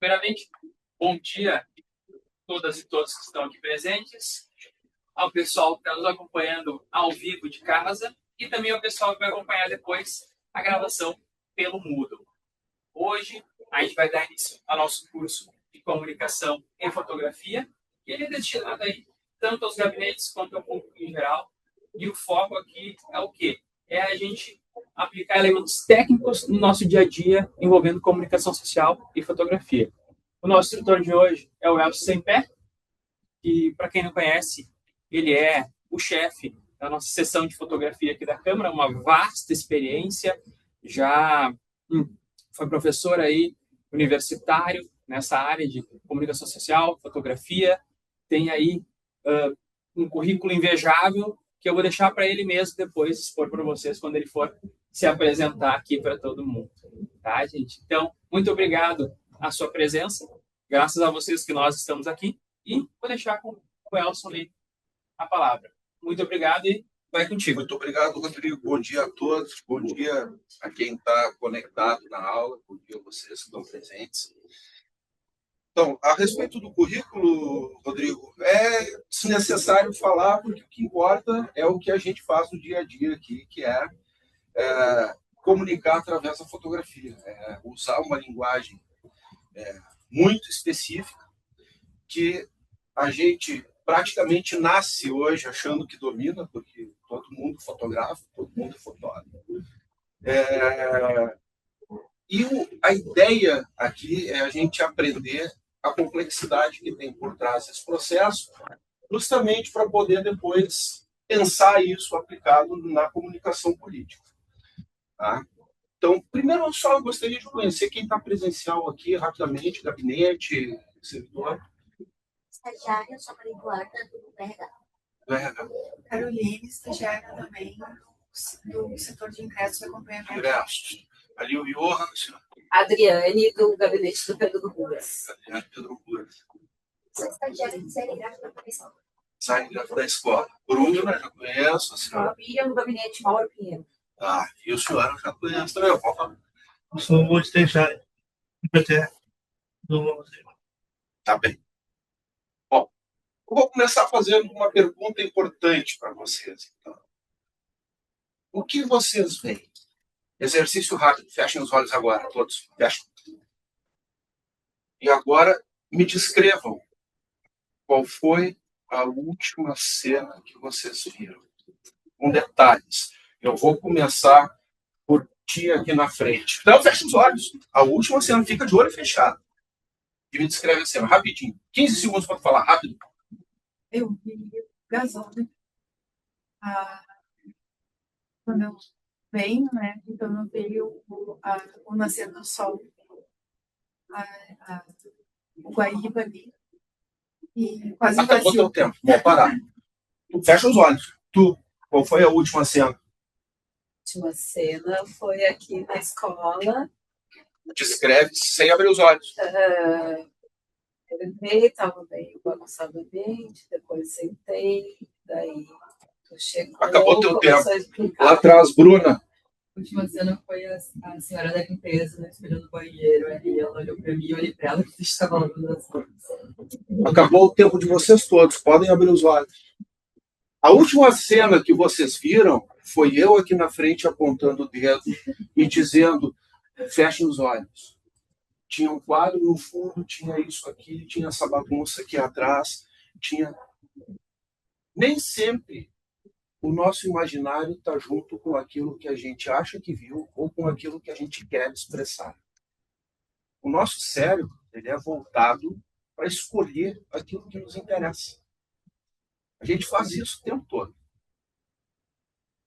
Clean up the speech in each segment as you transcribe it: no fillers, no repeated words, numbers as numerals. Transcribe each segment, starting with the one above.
Primeiramente, bom dia a todas e todos que estão aqui presentes, ao pessoal que está nos acompanhando ao vivo de casa e também ao pessoal que vai acompanhar depois a gravação pelo Moodle. Hoje, a gente vai dar início ao nosso curso de comunicação e fotografia, e ele é destinado aí tanto aos gabinetes quanto ao público em geral. E o foco aqui é o quê? É a gente aplicar elementos técnicos no nosso dia a dia envolvendo comunicação social e fotografia. O nosso instrutor de hoje é o Elcio Sempé, que, para quem não conhece, ele é o chefe da nossa seção de fotografia aqui da Câmara, uma vasta experiência, já foi professor aí universitário nessa área de comunicação social, fotografia, tem aí um currículo invejável que eu vou deixar para ele mesmo depois expor para vocês quando ele for se apresentar aqui para todo mundo, tá, gente? Então, muito obrigado a sua presença, graças a vocês que nós estamos aqui, e vou deixar com o Elson ali a palavra. Muito obrigado e vai contigo. Muito obrigado, Rodrigo. Bom dia a todos. Bom dia a quem está conectado na aula. Bom dia a vocês que estão presentes. Então, a respeito do currículo, Rodrigo, é desnecessário falar, porque o que importa é o que a gente faz no dia a dia aqui, que é comunicar através da fotografia. Usar uma linguagem muito específica que a gente praticamente nasce hoje achando que domina, porque todo mundo fotografa, todo mundo é fotógrafo. E a ideia aqui é a gente aprender a complexidade que tem por trás desse processo, justamente para poder depois pensar isso aplicado na comunicação política. Tá? Então, primeiro, eu gostaria de conhecer quem está presencial aqui, rapidamente, gabinete, servidor. Estagiária, só para Eduarda, do RH. Caroline, estagiária também do setor de ingressos e acompanhamento. Ingressos. Ali o Johan, senhor. Adriane, do gabinete do Pedro Ruas. Adriane Pedro Ruas. Sou estagiária de design gráfico da comissão. Design gráfico da escola. Bruna, já conheço. A senhora. Miriam, do gabinete Mauro Pinheiro. E o senhor eu já conheço também. Eu sou o estagiário do PT do museu. Tá bem. Bom, eu vou começar fazendo uma pergunta importante para vocês. Então. O que vocês veem? Exercício rápido. Fechem os olhos agora, todos. Fechem. E agora me descrevam qual foi a última cena que vocês viram. Com detalhes. Eu vou começar por ti aqui na frente. Então, fecha os olhos. A última cena, fica de olho fechado. E me descreve a cena, rapidinho. 15 segundos para falar, rápido. Eu vi o Gasol, né? Quando eu venho, né? Então eu vejo o nascer do sol, o Guaíba ali. E quase Acabou vazio. teu tempo, vou parar. Fecha os olhos. Tu, qual foi a última cena? A última cena foi aqui na escola. Descreve sem abrir os olhos. Eu entrei, estava bem bagunçado o ambiente, depois sentei, daí chegou. Acabou teu tempo. Lá atrás, Bruna. A última cena foi a senhora da limpeza, né, esperando o banheiro. Aí ela olhou para mim, eu olhei para ela e estava lavando as mãos. Acabou o tempo de vocês todos. Podem abrir os olhos. A última cena que vocês viram foi eu aqui na frente apontando o dedo e dizendo: fechem os olhos. Tinha um quadro no fundo, tinha isso aqui, tinha essa bagunça aqui atrás, tinha... Nem sempre o nosso imaginário está junto com aquilo que a gente acha que viu ou com aquilo que a gente quer expressar. O nosso cérebro, ele é voltado para escolher aquilo que nos interessa. A gente faz isso o tempo todo.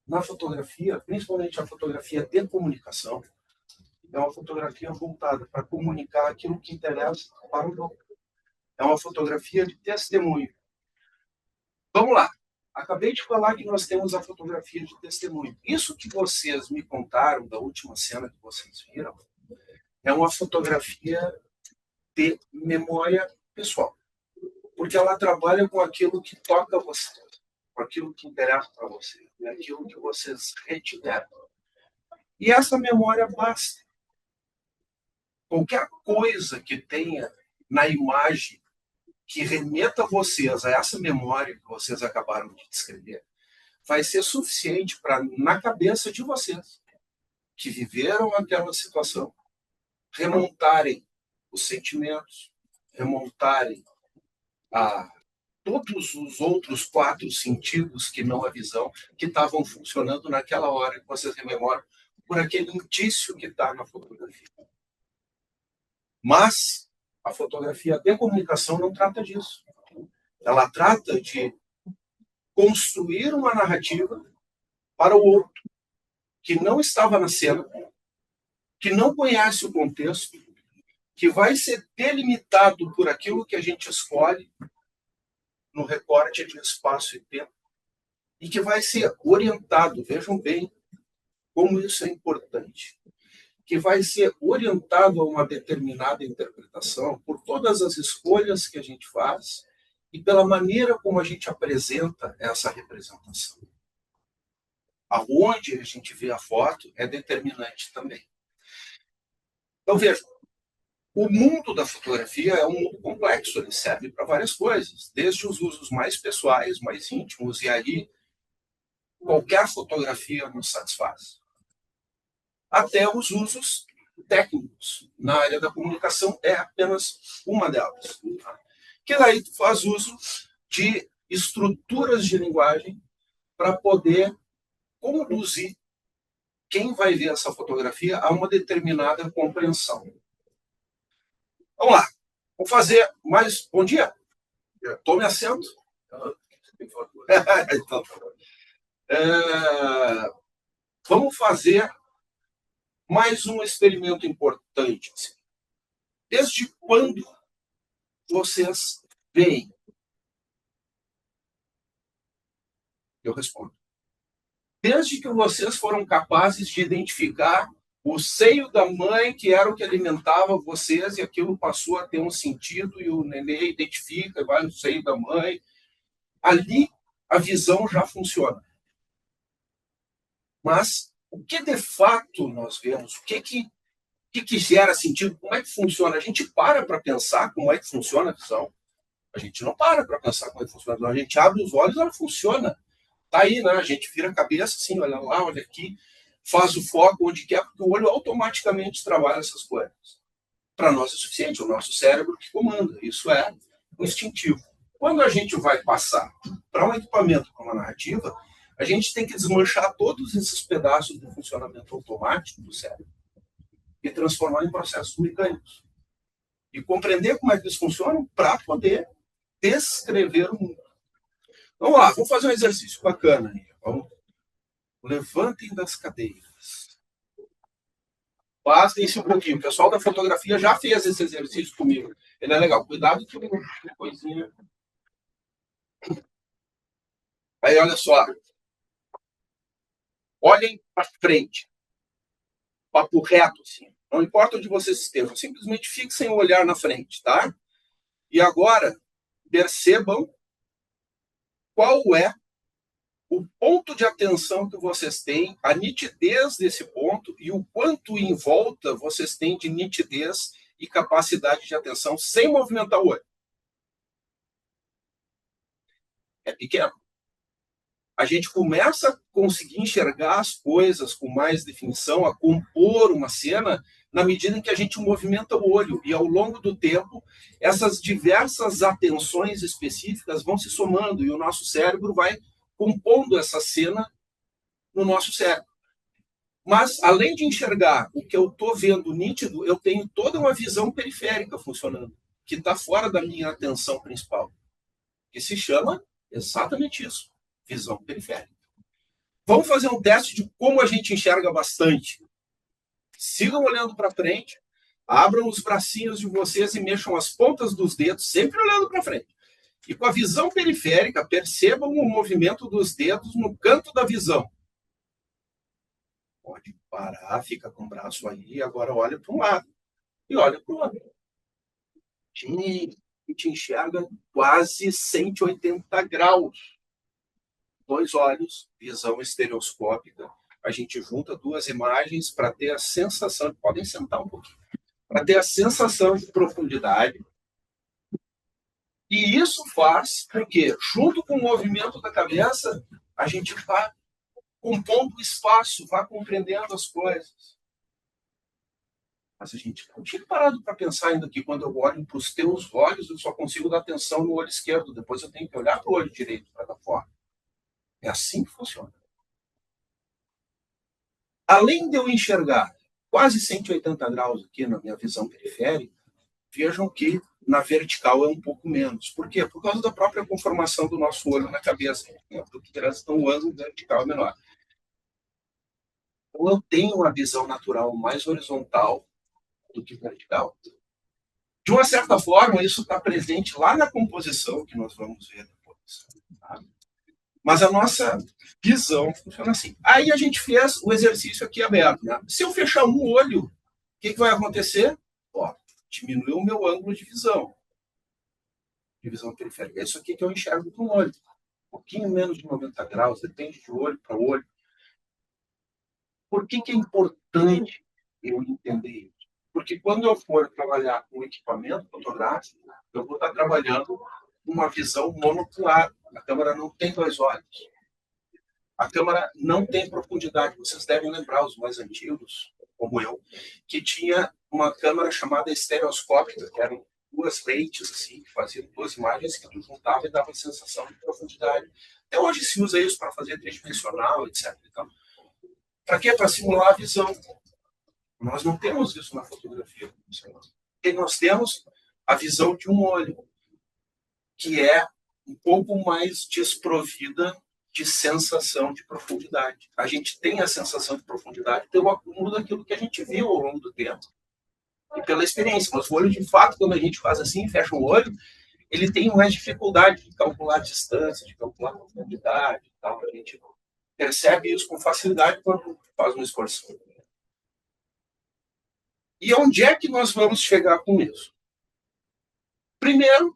Na fotografia, principalmente a fotografia de comunicação, é uma fotografia voltada para comunicar aquilo que interessa para o outro. É uma fotografia de testemunho. Vamos lá. Acabei de falar que nós temos a fotografia de testemunho. Isso que vocês me contaram da última cena que vocês viram é uma fotografia de memória pessoal. Porque ela trabalha com aquilo que toca você, com aquilo que interessa para você, com aquilo que vocês retiveram. E essa memória basta. qualquer coisa que tenha na imagem que remeta vocês a essa memória que vocês acabaram de descrever, vai ser suficiente para, na cabeça de vocês, que viveram aquela situação, remontarem os sentimentos, remontarem a todos os outros 4 sentidos que não a visão, que estavam funcionando naquela hora que vocês rememoram por aquele indício que está na fotografia. Mas a fotografia de comunicação não trata disso. Ela trata de construir uma narrativa para o outro, que não estava na cena, que não conhece o contexto, que vai ser delimitado por aquilo que a gente escolhe no recorte de espaço e tempo, e que vai ser orientado, vejam bem como isso é importante, que vai ser orientado a uma determinada interpretação por todas as escolhas que a gente faz e pela maneira como a gente apresenta essa representação. Aonde a gente vê a foto é determinante também. Então, veja, o mundo da fotografia é um mundo complexo, ele serve para várias coisas, desde os usos mais pessoais, mais íntimos, e aí qualquer fotografia nos satisfaz, até os usos técnicos. Na área da comunicação é apenas uma delas. Que daí tu faz uso de estruturas de linguagem para poder conduzir quem vai ver essa fotografia a uma determinada compreensão. Vamos lá. Vou fazer mais... Bom dia. Tome assento. Então, vamos fazer mais um experimento importante. Desde quando vocês veem? Eu respondo. Desde que vocês foram capazes de identificar o seio da mãe, que era o que alimentava vocês, e aquilo passou a ter um sentido, e o nenê identifica, vai no seio da mãe. Ali a visão já funciona. Mas o que de fato nós vemos? O que gera sentido? Como é que funciona? A gente para pensar como é que funciona a visão? A gente não para pensar como é que funciona a visão. A gente abre os olhos e ela funciona. Está aí, né? A gente vira a cabeça assim, olha lá, olha aqui, faz o foco onde quer, porque o olho automaticamente trabalha essas coisas. Para nós é suficiente, o nosso cérebro que comanda. Isso é o instintivo. Quando a gente vai passar para um equipamento com uma narrativa, a gente tem que desmanchar todos esses pedaços do funcionamento automático do cérebro e transformar em processos mecânicos. E compreender como é que eles funcionam para poder descrever o mundo. Vamos lá, vamos fazer um exercício bacana aí. Vamos. Levantem das cadeiras. Bastem-se um pouquinho. O pessoal da fotografia já fez esse exercício comigo. Ele é legal. Cuidado que tem uma coisinha. Aí, olha só. Olhem para frente. Papo reto, assim. Não importa onde vocês estejam. Simplesmente fixem o olhar na frente, tá? E agora, percebam qual é o ponto de atenção que vocês têm, a nitidez desse ponto e o quanto em volta vocês têm de nitidez e capacidade de atenção sem movimentar o olho. É pequeno. A gente começa a conseguir enxergar as coisas com mais definição, a compor uma cena, na medida em que a gente movimenta o olho. E ao longo do tempo, essas diversas atenções específicas vão se somando e o nosso cérebro vai compondo essa cena no nosso cérebro. Mas, além de enxergar o que eu estou vendo nítido, eu tenho toda uma visão periférica funcionando, que está fora da minha atenção principal, que se chama exatamente isso, visão periférica. Vamos fazer um teste de como a gente enxerga bastante. Sigam olhando para frente, abram os bracinhos de vocês e mexam as pontas dos dedos, sempre olhando para frente. E com a visão periférica, percebam o movimento dos dedos no canto da visão. Pode parar, fica com o braço aí, agora olha para um lado e olha para o outro. A gente enxerga quase 180 graus. 2 olhos, visão estereoscópica. A gente junta 2 imagens para ter a sensação, podem sentar um pouquinho, para ter a sensação de profundidade. E isso faz com que, junto com o movimento da cabeça, a gente vá compondo o espaço, vá compreendendo as coisas. Mas a gente não tinha parado para pensar ainda que quando eu olho para os teus olhos, eu só consigo dar atenção no olho esquerdo, depois eu tenho que olhar para o olho direito para dar fora. É assim que funciona. Além de eu enxergar quase 180 graus aqui na minha visão periférica, vejam que na vertical é um pouco menos. Por quê? Por causa da própria conformação do nosso olho na cabeça. Então o ângulo vertical é menor. Então eu tenho uma visão natural mais horizontal do que vertical. De uma certa forma, isso está presente lá na composição, que nós vamos ver depois. Tá? Mas a nossa visão funciona assim. Aí a gente fez o exercício aqui aberto. Né? Se eu fechar um olho, o que vai acontecer? Ó, diminuiu o meu ângulo de visão periférica. É isso aqui que eu enxergo com o olho. Um pouquinho menos de 90 graus, depende de olho para olho. Por que é importante eu entender isso? Porque quando eu for trabalhar com equipamento fotográfico, eu vou estar trabalhando uma visão monocular. A câmera não tem dois olhos. A câmera não tem profundidade. Vocês devem lembrar, os mais antigos, como eu, que tinha uma câmera chamada estereoscópica, que eram duas lentes, assim, que faziam duas imagens que tu juntava e dava a sensação de profundidade. Até hoje se usa isso para fazer tridimensional, etc. Então, para quê? Para simular a visão. Nós não temos isso na fotografia. Porque nós temos a visão de um olho, que é um pouco mais desprovida de sensação de profundidade. A gente tem a sensação de profundidade pelo acúmulo daquilo que a gente viu ao longo do tempo. E pela experiência. Mas o olho, de fato, quando a gente faz assim, fecha o olho, ele tem mais dificuldade de calcular a distância, de calcular a profundidade. Tal. A gente percebe isso com facilidade quando faz uma excursão. E onde é que nós vamos chegar com isso? Primeiro,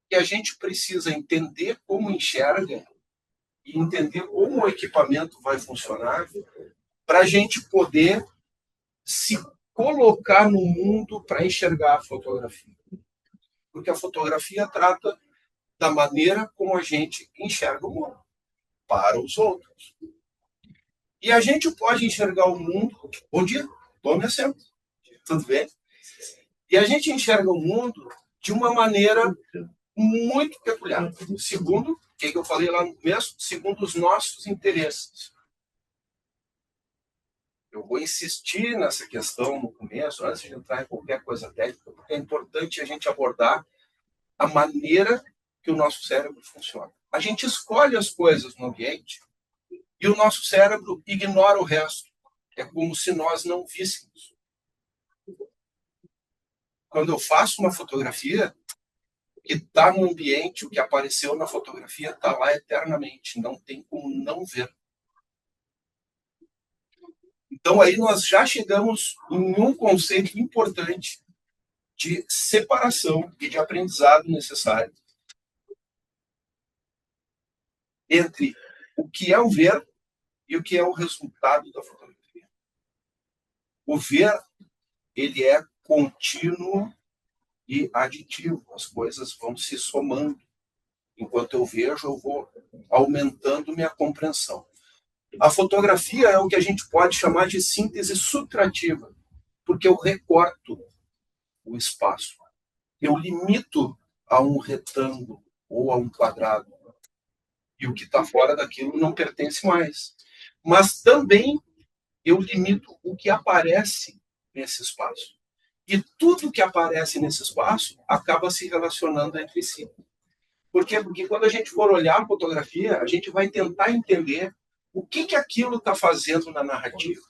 que a gente precisa entender como enxerga e entender como o equipamento vai funcionar para a gente poder se colocar no mundo para enxergar a fotografia. Porque a fotografia trata da maneira como a gente enxerga o mundo para os outros. E a gente pode enxergar o mundo... Bom dia, tome assento. Tudo bem? E a gente enxerga o mundo de uma maneira muito peculiar. Segundo, o que eu falei lá no começo? Segundo os nossos interesses. Eu vou insistir nessa questão no começo, antes de entrar em qualquer coisa técnica, porque é importante a gente abordar a maneira que o nosso cérebro funciona. A gente escolhe as coisas no ambiente e o nosso cérebro ignora o resto. É como se nós não víssemos. Quando eu faço uma fotografia, o que está no ambiente, o que apareceu na fotografia, está lá eternamente. Não tem como não ver. Então, aí nós já chegamos em um conceito importante de separação e de aprendizado necessário entre o que é o ver e o que é o resultado da fotografia. O ver, ele é contínuo e aditivo. As coisas vão se somando. Enquanto eu vejo, eu vou aumentando minha compreensão. A fotografia é o que a gente pode chamar de síntese subtrativa, porque eu recorto o espaço. Eu limito a um retângulo ou a um quadrado. E o que está fora daquilo não pertence mais. Mas também eu limito o que aparece nesse espaço. E tudo que aparece nesse espaço acaba se relacionando entre si. Por quê? Porque quando a gente for olhar a fotografia, a gente vai tentar entender o que aquilo está fazendo na narrativa.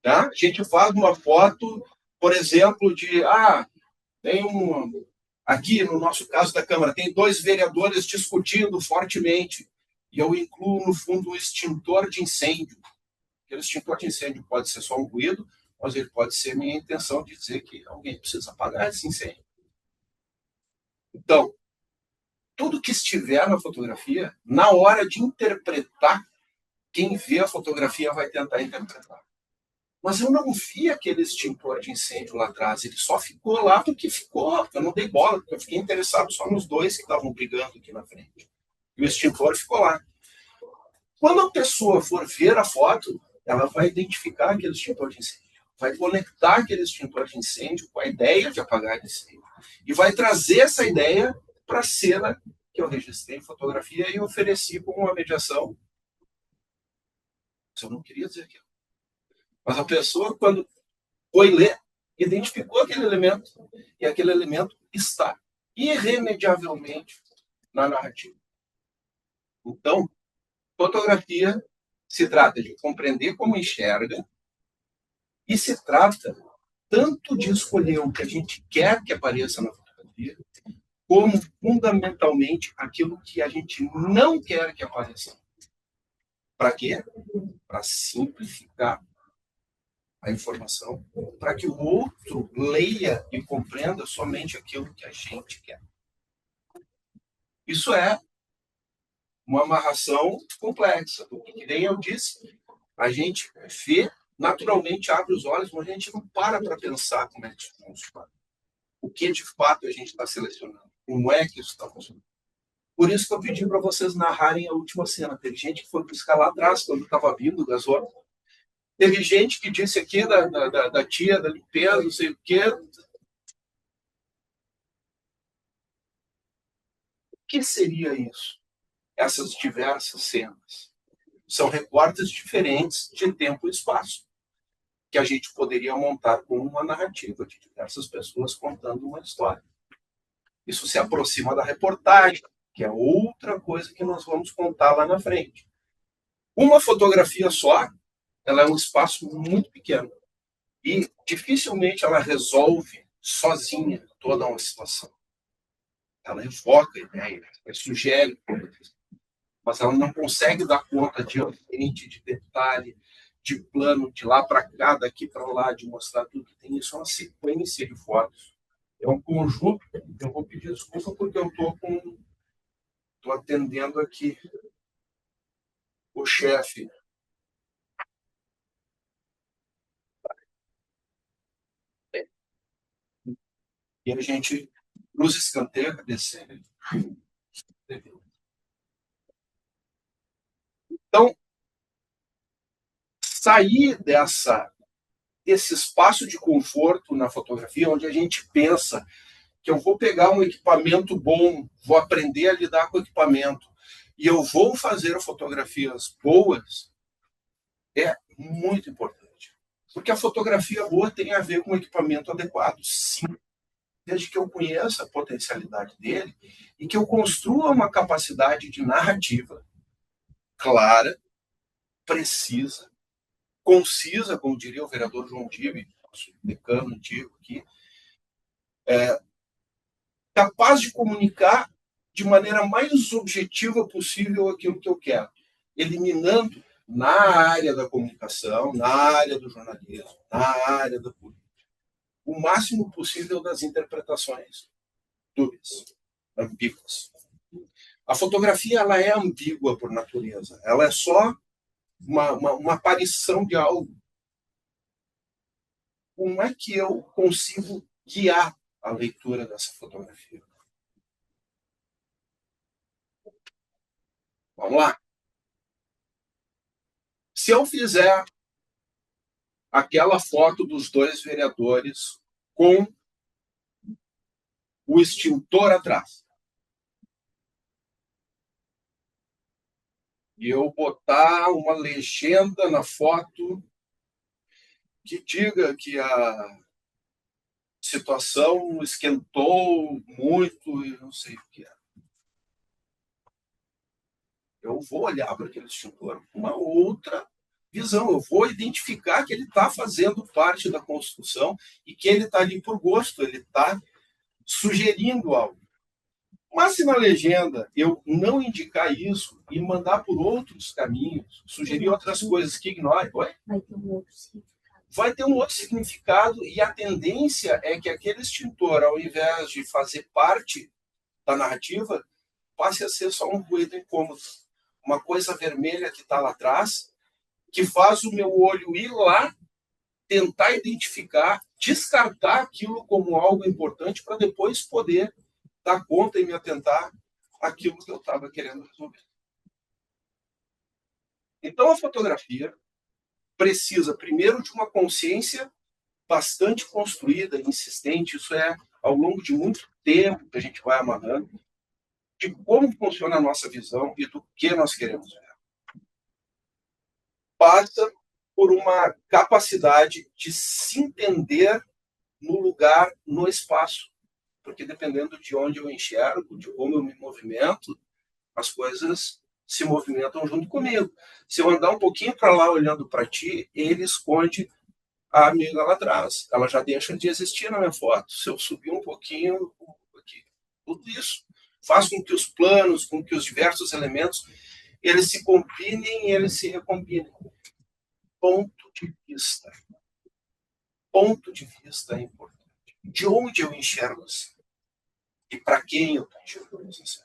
Tá? A gente faz uma foto, por exemplo, de... tem aqui, no nosso caso da Câmara, tem dois vereadores discutindo fortemente. E eu incluo, no fundo, um extintor de incêndio. Aquele extintor de incêndio pode ser só um ruído, mas ele pode ser minha intenção de dizer que alguém precisa apagar esse incêndio. Então, tudo que estiver na fotografia, na hora de interpretar, quem vê a fotografia vai tentar interpretar. Mas eu não vi aquele extintor de incêndio lá atrás. Ele só ficou lá porque ficou. Eu não dei bola, porque eu fiquei interessado só nos dois que estavam brigando aqui na frente. E o extintor ficou lá. Quando a pessoa for ver a foto, ela vai identificar aquele extintor de incêndio. Vai conectar aquele extintor de incêndio com a ideia de apagar incêndio. E vai trazer essa ideia para a cena que eu registrei em fotografia e ofereci como uma mediação. Eu não queria dizer aquilo. Mas a pessoa, quando foi ler, identificou aquele elemento, e aquele elemento está irremediavelmente na narrativa. Então, fotografia se trata de compreender como enxerga, e se trata tanto de escolher o que a gente quer que apareça na fotografia, como, fundamentalmente, aquilo que a gente não quer que apareça. Para quê? Para simplificar a informação, para que o outro leia e compreenda somente aquilo que a gente quer. Isso é uma amarração complexa, porque, que nem eu disse, a gente vê, naturalmente abre os olhos, mas a gente não para pensar como é que isso funciona. O que de fato a gente está selecionando, como é que isso está funcionando. Por isso que eu pedi para vocês narrarem a última cena. Teve gente que foi buscar lá atrás, quando estava vindo o gasóleo. Teve gente que disse aqui da tia, da limpeza, não sei o quê. O que seria isso? Essas diversas cenas. São recortes diferentes de tempo e espaço, que a gente poderia montar como uma narrativa de diversas pessoas contando uma história. Isso se aproxima da reportagem, que é outra coisa que nós vamos contar lá na frente. Uma fotografia só, ela é um espaço muito pequeno. E dificilmente ela resolve sozinha toda uma situação. Ela evoca ideias, ela sugere coisas, mas ela não consegue dar conta de ambiente, de detalhe, de plano, de lá para cá, daqui para lá, de mostrar tudo que tem. Isso é uma sequência de fotos. É um conjunto. Eu vou pedir desculpa porque eu estou atendendo aqui o chefe. E a gente nos escanteia descendo. Então, sair desse espaço de conforto na fotografia, onde a gente pensa que eu vou pegar um equipamento bom, vou aprender a lidar com o equipamento, e eu vou fazer fotografias boas, é muito importante. Porque a fotografia boa tem a ver com o equipamento adequado, sim. Desde que eu conheça a potencialidade dele e que eu construa uma capacidade de narrativa clara, precisa, concisa, como diria o vereador João Tibe, nosso decano antigo aqui, capaz de comunicar de maneira mais objetiva possível aquilo que eu quero, eliminando na área da comunicação, na área do jornalismo, na área da política, o máximo possível das interpretações dúbias, ambíguas. A fotografia ela é ambígua por natureza, ela é só uma aparição de algo. Como é que eu consigo guiar a leitura dessa fotografia? Vamos lá. Se eu fizer aquela foto dos dois vereadores com o extintor atrás, e eu botar uma legenda na foto que diga que a situação esquentou muito e não sei o que é. Eu vou olhar para aquele extintor com uma outra visão. Eu vou identificar que ele está fazendo parte da construção e que ele está ali por gosto, ele está sugerindo algo. Mas se na legenda eu não indicar isso e mandar por outros caminhos, sugerir outras coisas que ignore, vai ter um outro significado e a tendência é que aquele extintor, ao invés de fazer parte da narrativa, passe a ser só um ruído incômodo. Uma coisa vermelha que está lá atrás, que faz o meu olho ir lá tentar identificar, descartar aquilo como algo importante para depois poder dar conta e me atentar àquilo que eu estava querendo resolver. Então, a fotografia precisa, primeiro, de uma consciência bastante construída, insistente, isso é ao longo de muito tempo que a gente vai amarrando, de como funciona a nossa visão e do que nós queremos ver. Passa por uma capacidade de se entender no lugar, no espaço, porque dependendo de onde eu enxergo, de como eu me movimento, as coisas se movimentam junto comigo. Se eu andar um pouquinho para lá olhando para ti, ele esconde a amiga lá atrás. Ela já deixa de existir na minha foto. Se eu subir um pouquinho aqui, tudo isso faz com que os planos, com que os diversos elementos, eles se combinem e eles se recombinem. Ponto de vista. Ponto de vista é importante. De onde eu enxergo assim? E para quem eu estou enxergando assim?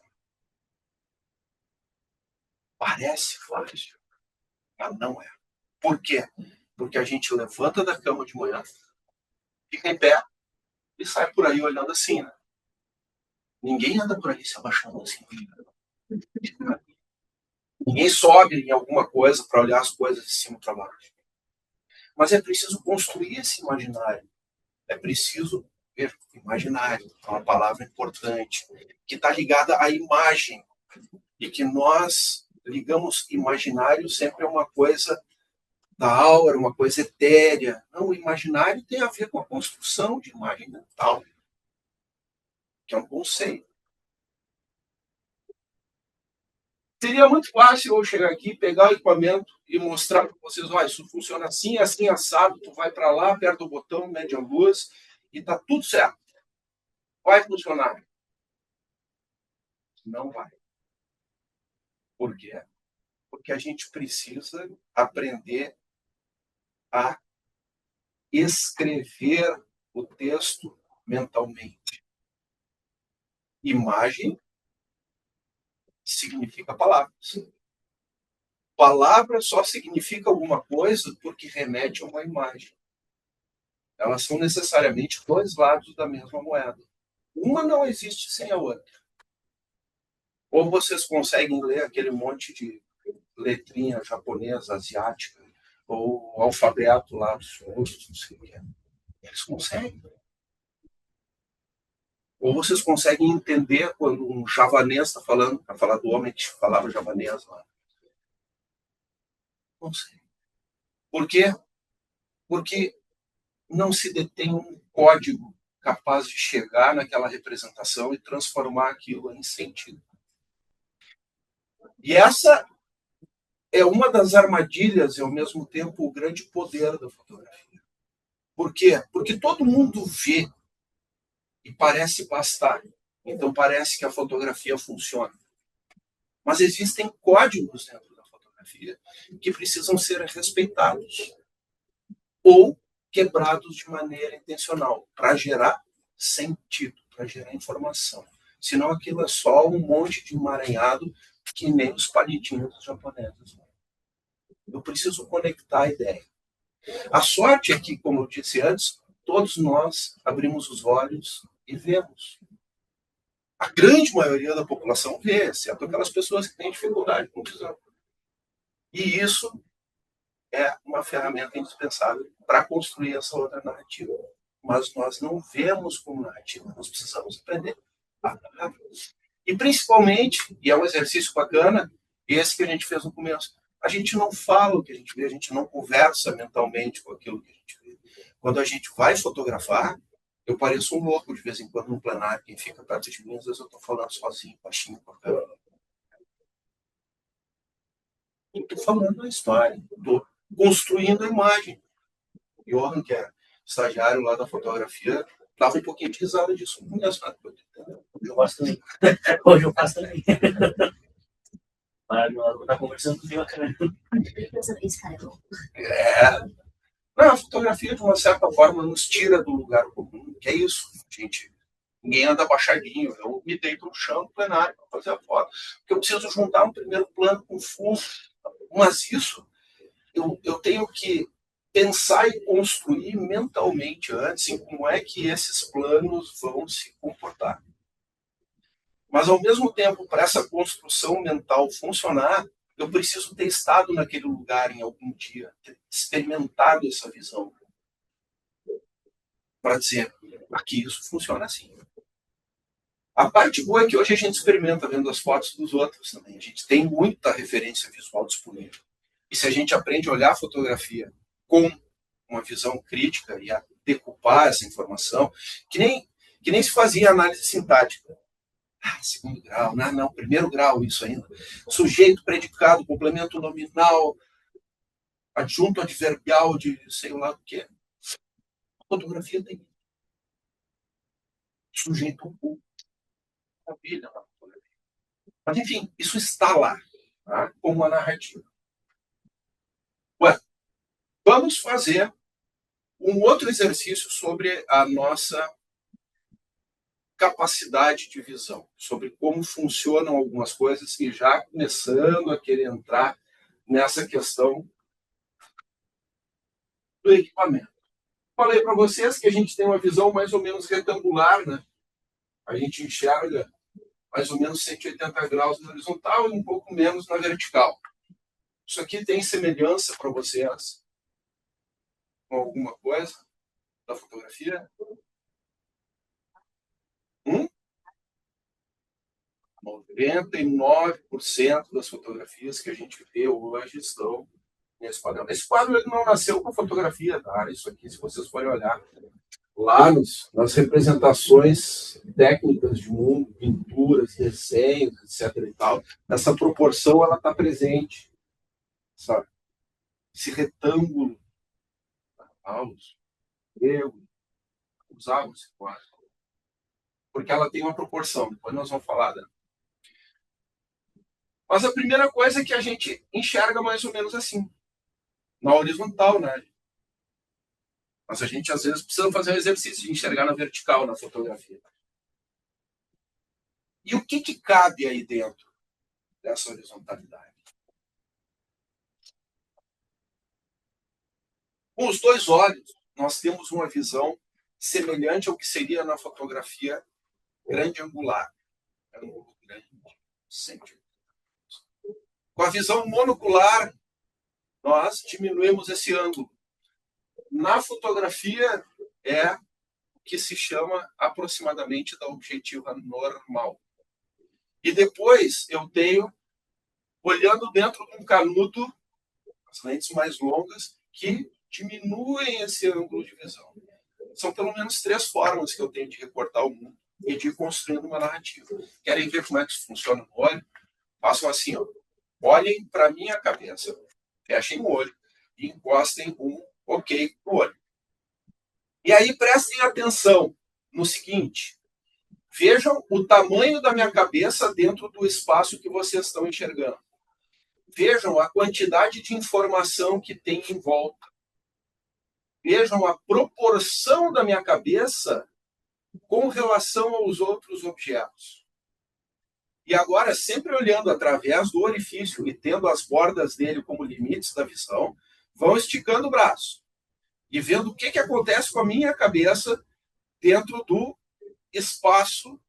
Parece fácil, mas não é. Por quê? Porque a gente levanta da cama de manhã, fica em pé e sai por aí olhando assim, né? Ninguém anda por aí se abaixando assim. Ninguém sobe em alguma coisa para olhar as coisas de cima para baixo. Mas é preciso construir esse imaginário. É preciso ver imaginário, é uma palavra importante, que está ligada à imagem. E que nós ligamos imaginário sempre a uma coisa da aura, uma coisa etérea. Não, o imaginário tem a ver com a construção de imagem mental, que é um conceito. Seria muito fácil eu chegar aqui, pegar o equipamento e mostrar para vocês, olha, isso funciona assim, assim, assado, tu vai para lá, aperta o botão, mede a luz e tá tudo certo. Vai funcionar. Não vai. Por quê? Porque a gente precisa aprender a escrever o texto mentalmente. Imagem significa palavras. Palavra só significa alguma coisa porque remete a uma imagem. Elas são necessariamente dois lados da mesma moeda. Uma não existe sem a outra. Ou vocês conseguem ler aquele monte de letrinha japonesa, asiática, ou o alfabeto lá dos russos, não sei o que. Eles conseguem. Ou vocês conseguem entender quando um javanês está falando, para falar do homem que falava javanês lá. Não sei. Por quê? Porque não se detém um código capaz de chegar naquela representação e transformar aquilo em sentido. E essa é uma das armadilhas e, ao mesmo tempo, o grande poder da fotografia. Por quê? Porque todo mundo vê e parece bastar. Então, parece que a fotografia funciona. Mas existem códigos dentro da fotografia que precisam ser respeitados ou quebrados de maneira intencional, para gerar sentido, para gerar informação. Senão aquilo é só um monte de emaranhado que nem os palitinhos japoneses. Eu preciso conectar a ideia. A sorte é que, como eu disse antes, todos nós abrimos os olhos e vemos. A grande maioria da população vê, exceto aquelas pessoas que têm dificuldade com visão. E isso é uma ferramenta indispensável para construir essa outra narrativa. Mas nós não vemos como narrativa, nós precisamos aprender a narrar. E principalmente, e é um exercício bacana, esse que a gente fez no começo, a gente não fala o que a gente vê, a gente não conversa mentalmente com aquilo que a gente vê. Quando a gente vai fotografar, eu pareço um louco de vez em quando no plenário, quem fica perto de mim, às vezes eu estou falando sozinho, baixinho, com a câmera. Eu estou falando a história, estou construindo a imagem. O Johan, que é estagiário lá da fotografia, dava um pouquinho de risada disso. Não é só coisa, entendeu? Eu gosto também. Hoje eu faço também. Mas eu estar conversando com o cara. Esse cara é bom. É. Não, a fotografia, de uma certa forma, nos tira do lugar comum. Que é isso, gente. Ninguém anda baixadinho. Eu me deito no chão no plenário para fazer a foto. Porque eu preciso juntar um primeiro plano com fundo. Mas isso, eu tenho que pensar e construir mentalmente antes em como é que esses planos vão se comportar. Mas, ao mesmo tempo, para essa construção mental funcionar, eu preciso ter estado naquele lugar em algum dia, ter experimentado essa visão, para dizer, aqui isso funciona assim. A parte boa é que hoje a gente experimenta vendo as fotos dos outros também. A gente tem muita referência visual disponível. E se a gente aprende a olhar a fotografia com uma visão crítica e a decupar essa informação, que nem se fazia análise sintática. Segundo grau, não, primeiro grau isso ainda. Sujeito, predicado, complemento nominal, adjunto adverbial de sei lá o quê. A fotografia tem sujeito oculto. Maravilha. Mas, enfim, isso está lá, tá? Como uma narrativa. Ué, vamos fazer um outro exercício sobre a nossa capacidade de visão, sobre como funcionam algumas coisas e já começando a querer entrar nessa questão do equipamento. Falei para vocês que a gente tem uma visão mais ou menos retangular, né? A gente enxerga mais ou menos 180 graus na horizontal e um pouco menos na vertical. Isso aqui tem semelhança para vocês com alguma coisa da fotografia? 99% das fotografias que a gente vê hoje estão nesse padrão. Esse quadro ele não nasceu com fotografia, tá? Isso aqui, se vocês forem olhar lá nas representações técnicas de mundo, pinturas, desenhos, etc. e tal, essa proporção ela está presente, sabe? Esse retângulo, os gregos usavam esse quadro, porque ela tem uma proporção. Depois nós vamos falar dela. Mas a primeira coisa é que a gente enxerga mais ou menos assim, na horizontal, né? Mas a gente, às vezes, precisa fazer um exercício de enxergar na vertical, na fotografia. E o que cabe aí dentro dessa horizontalidade? Com os dois olhos, nós temos uma visão semelhante ao que seria na fotografia grande angular. Com a visão monocular, nós diminuímos esse ângulo. Na fotografia, é o que se chama aproximadamente da objetiva normal. E depois eu tenho, olhando dentro de um canudo, as lentes mais longas, que diminuem esse ângulo de visão. São pelo menos 3 formas que eu tenho de recortar o mundo e de ir construindo uma narrativa. Querem ver como é que isso funciona no olho? Façam assim, ó. Olhem para a minha cabeça, fechem o olho e encostem um ok no olho. E aí prestem atenção no seguinte: vejam o tamanho da minha cabeça dentro do espaço que vocês estão enxergando. Vejam a quantidade de informação que tem em volta. Vejam a proporção da minha cabeça com relação aos outros objetos. E agora, sempre olhando através do orifício e tendo as bordas dele como limites da visão, vão esticando o braço e vendo o que acontece com a minha cabeça dentro do espaço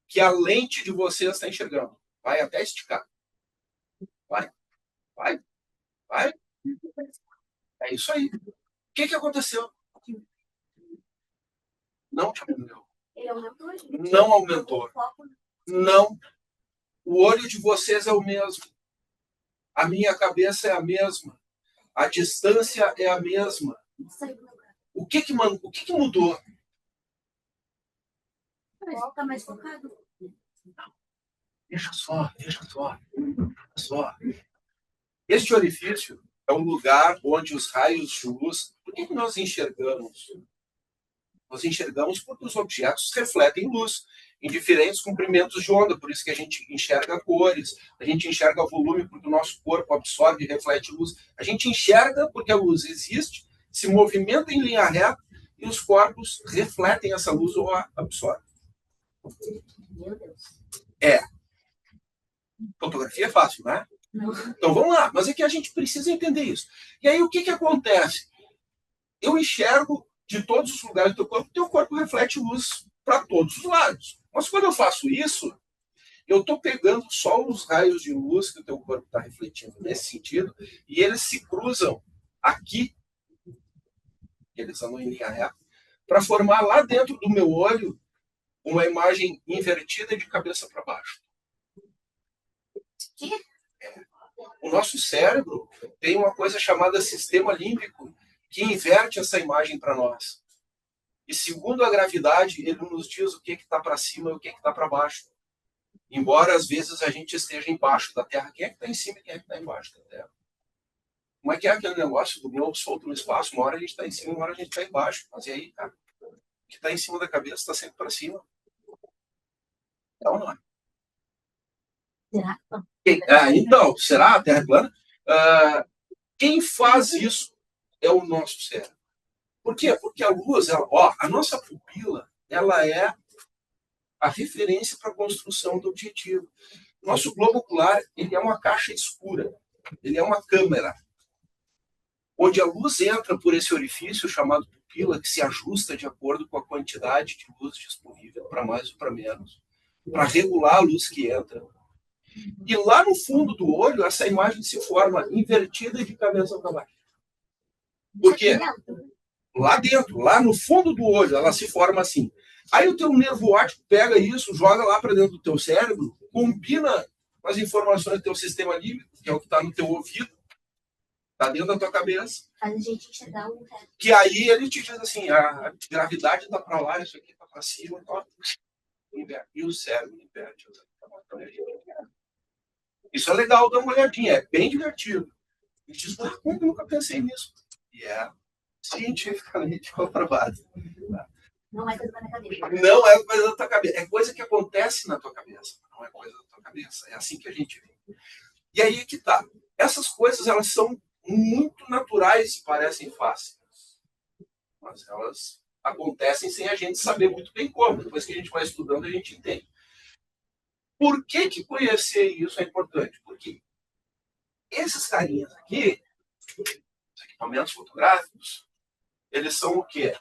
que a lente de vocês está enxergando. Vai até esticar. Vai. É isso aí. O que aconteceu? Não diminuiu. Não aumentou. Não. O olho de vocês é o mesmo. A minha cabeça é a mesma. A distância é a mesma. O que mudou? Volta mais focado. Veja só. Este orifício é um lugar onde os raios de luz... Por que nós enxergamos? Nós enxergamos porque os objetos refletem luz em diferentes comprimentos de onda, por isso que a gente enxerga cores, a gente enxerga volume porque o nosso corpo absorve e reflete luz. A gente enxerga porque a luz existe, se movimenta em linha reta e os corpos refletem essa luz ou a absorvem. Meu Deus. Fotografia é fácil, né? Então vamos lá, mas é que a gente precisa entender isso. E aí o que acontece? Eu enxergo de todos os lugares do teu corpo reflete luz para todos os lados. Mas quando eu faço isso, eu estou pegando só os raios de luz que o teu corpo está refletindo nesse sentido, e eles se cruzam aqui, eles andam em linha reta, para formar lá dentro do meu olho uma imagem invertida de cabeça para baixo. O nosso cérebro tem uma coisa chamada sistema límbico, que inverte essa imagem para nós. E segundo a gravidade, ele nos diz o que está para cima e o que está para baixo. Embora às vezes a gente esteja embaixo da Terra. Quem é que está em cima e quem é que está embaixo da Terra? Como é que é aquele negócio do globo solto no espaço? Uma hora a gente está em cima, uma hora a gente está embaixo. Mas e aí, cara? O que está em cima da cabeça está sempre para cima. É ou não é? Será? Então, será a Terra é plana? Quem faz isso é o nosso cérebro. Por quê? Porque a luz, a nossa pupila, ela é a referência para a construção do objetivo. Nosso globo ocular, ele é uma caixa escura. Ele é uma câmera. Onde a luz entra por esse orifício chamado pupila, que se ajusta de acordo com a quantidade de luz disponível, para mais ou para menos, para regular a luz que entra. E lá no fundo do olho, essa imagem se forma invertida de cabeça para baixo. Por quê? Lá dentro, lá no fundo do olho, ela se forma assim. Aí o teu nervo óptico pega isso, joga lá para dentro do teu cérebro, combina as informações do teu sistema límbico, que é o que está no teu ouvido, está dentro da tua cabeça. Faz a gente enxergar o resto. Que aí ele te diz assim, a gravidade está para lá, isso aqui está para cima, ó, e o cérebro inverte. Isso é legal, dá uma olhadinha, é bem divertido. E diz, como eu nunca pensei nisso? E é cientificamente comprovado. Não é coisa da minha cabeça. Não é coisa da tua cabeça, é coisa que acontece na tua cabeça, não é coisa da tua cabeça. É assim que a gente vê. E aí que tá. Essas coisas, elas são muito naturais e parecem fáceis. Mas elas acontecem sem a gente saber muito bem como. Depois que a gente vai estudando, a gente entende. Por que conhecer isso é importante? Porque esses carinhas aqui, os equipamentos fotográficos, eles são o quê?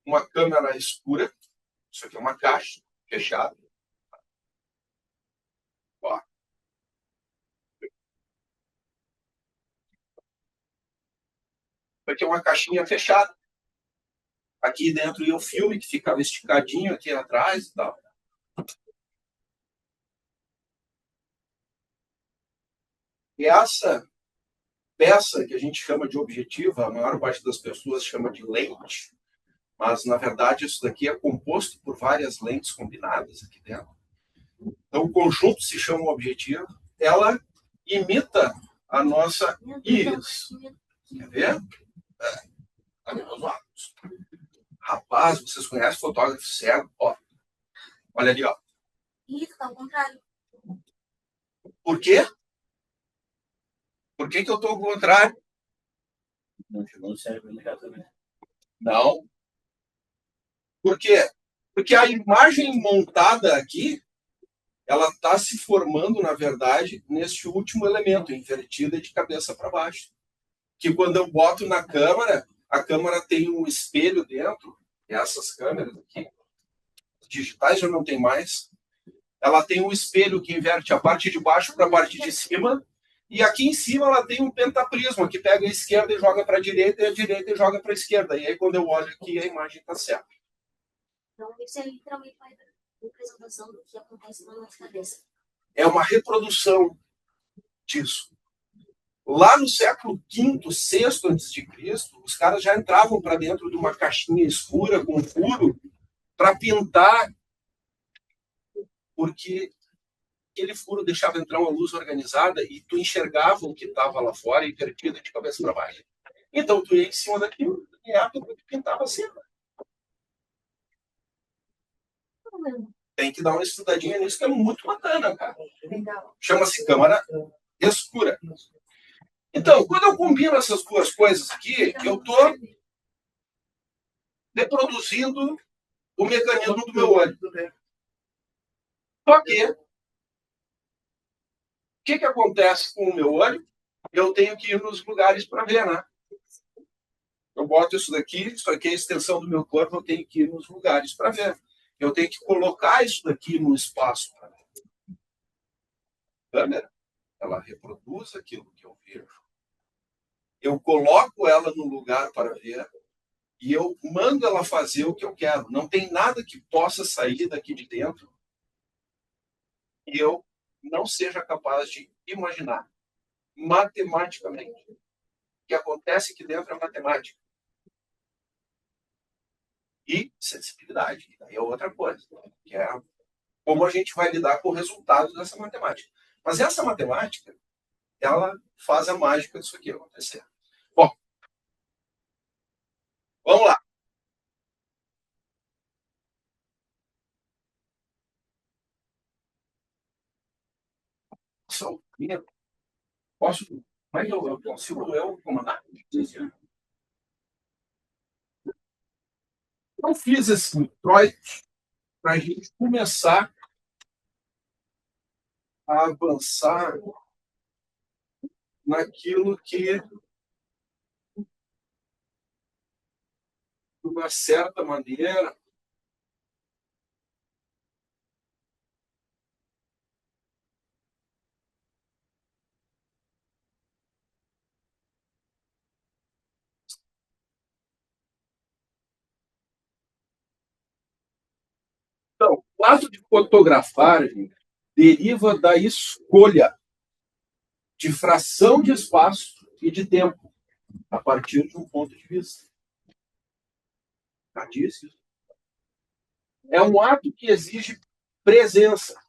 Uma câmera escura. Isso aqui é uma caixa fechada. Ó. Isso aqui é uma caixinha fechada. Aqui dentro ia o filme, que ficava esticadinho aqui atrás e tal. E essa peça que a gente chama de objetiva, a maior parte das pessoas chama de lente, mas na verdade isso daqui é composto por várias lentes combinadas aqui dentro. Então o conjunto se chama objetivo, ela imita a nossa íris. Quer ver? Cadê meus óculos? Rapaz, vocês conhecem fotógrafo cego? Ó, olha ali, ó. Isso, tá ao contrário. Por quê? Por que eu estou ao contrário? Não chegou no cérebro ligado também. Não. Por quê? Porque a imagem montada aqui, ela está se formando, na verdade, nesse último elemento, invertida de cabeça para baixo. Que quando eu boto na câmera, a câmera tem um espelho dentro, essas câmeras aqui, digitais já não tem mais, ela tem um espelho que inverte a parte de baixo para a parte de cima, e aqui em cima ela tem um pentaprisma, que pega a esquerda e joga para a direita, e a direita e joga para a esquerda. E aí quando eu olho aqui, a imagem está certa. Então, isso é literalmente uma representação do que acontece na nossa cabeça. É uma reprodução disso. Lá no século V, VI a.C., os caras já entravam para dentro de uma caixinha escura com furo para pintar, porque aquele furo deixava entrar uma luz organizada e tu enxergava o que estava lá fora invertido de cabeça para baixo. Então tu ia em cima daquilo e a tu pintava assim. Tem que dar uma estudadinha nisso, que é muito bacana, cara. Chama-se câmara escura. Então, quando eu combino essas duas coisas aqui, eu estou reproduzindo o mecanismo do meu olho. Só que que acontece com o meu olho? Eu tenho que ir nos lugares para ver, né? Eu boto isso aqui é a extensão do meu corpo, eu tenho que ir nos lugares para ver. Eu tenho que colocar isso daqui no espaço para ver. A câmera, ela reproduz aquilo que eu vejo. Eu coloco ela no lugar para ver e eu mando ela fazer o que eu quero. Não tem nada que possa sair daqui de dentro e eu não seja capaz de imaginar matematicamente. O que acontece aqui dentro é matemática. E sensibilidade, daí é outra coisa, que é como a gente vai lidar com o resultado dessa matemática. Mas essa matemática, ela faz a mágica disso aqui acontecer. Bom, vamos lá. Posso, mas eu consigo comandar? Eu fiz esse introito para a gente começar a avançar naquilo que, de uma certa maneira, então, o ato de fotografar deriva da escolha de fração de espaço e de tempo a partir de um ponto de vista. Já disse. É um ato que exige presença.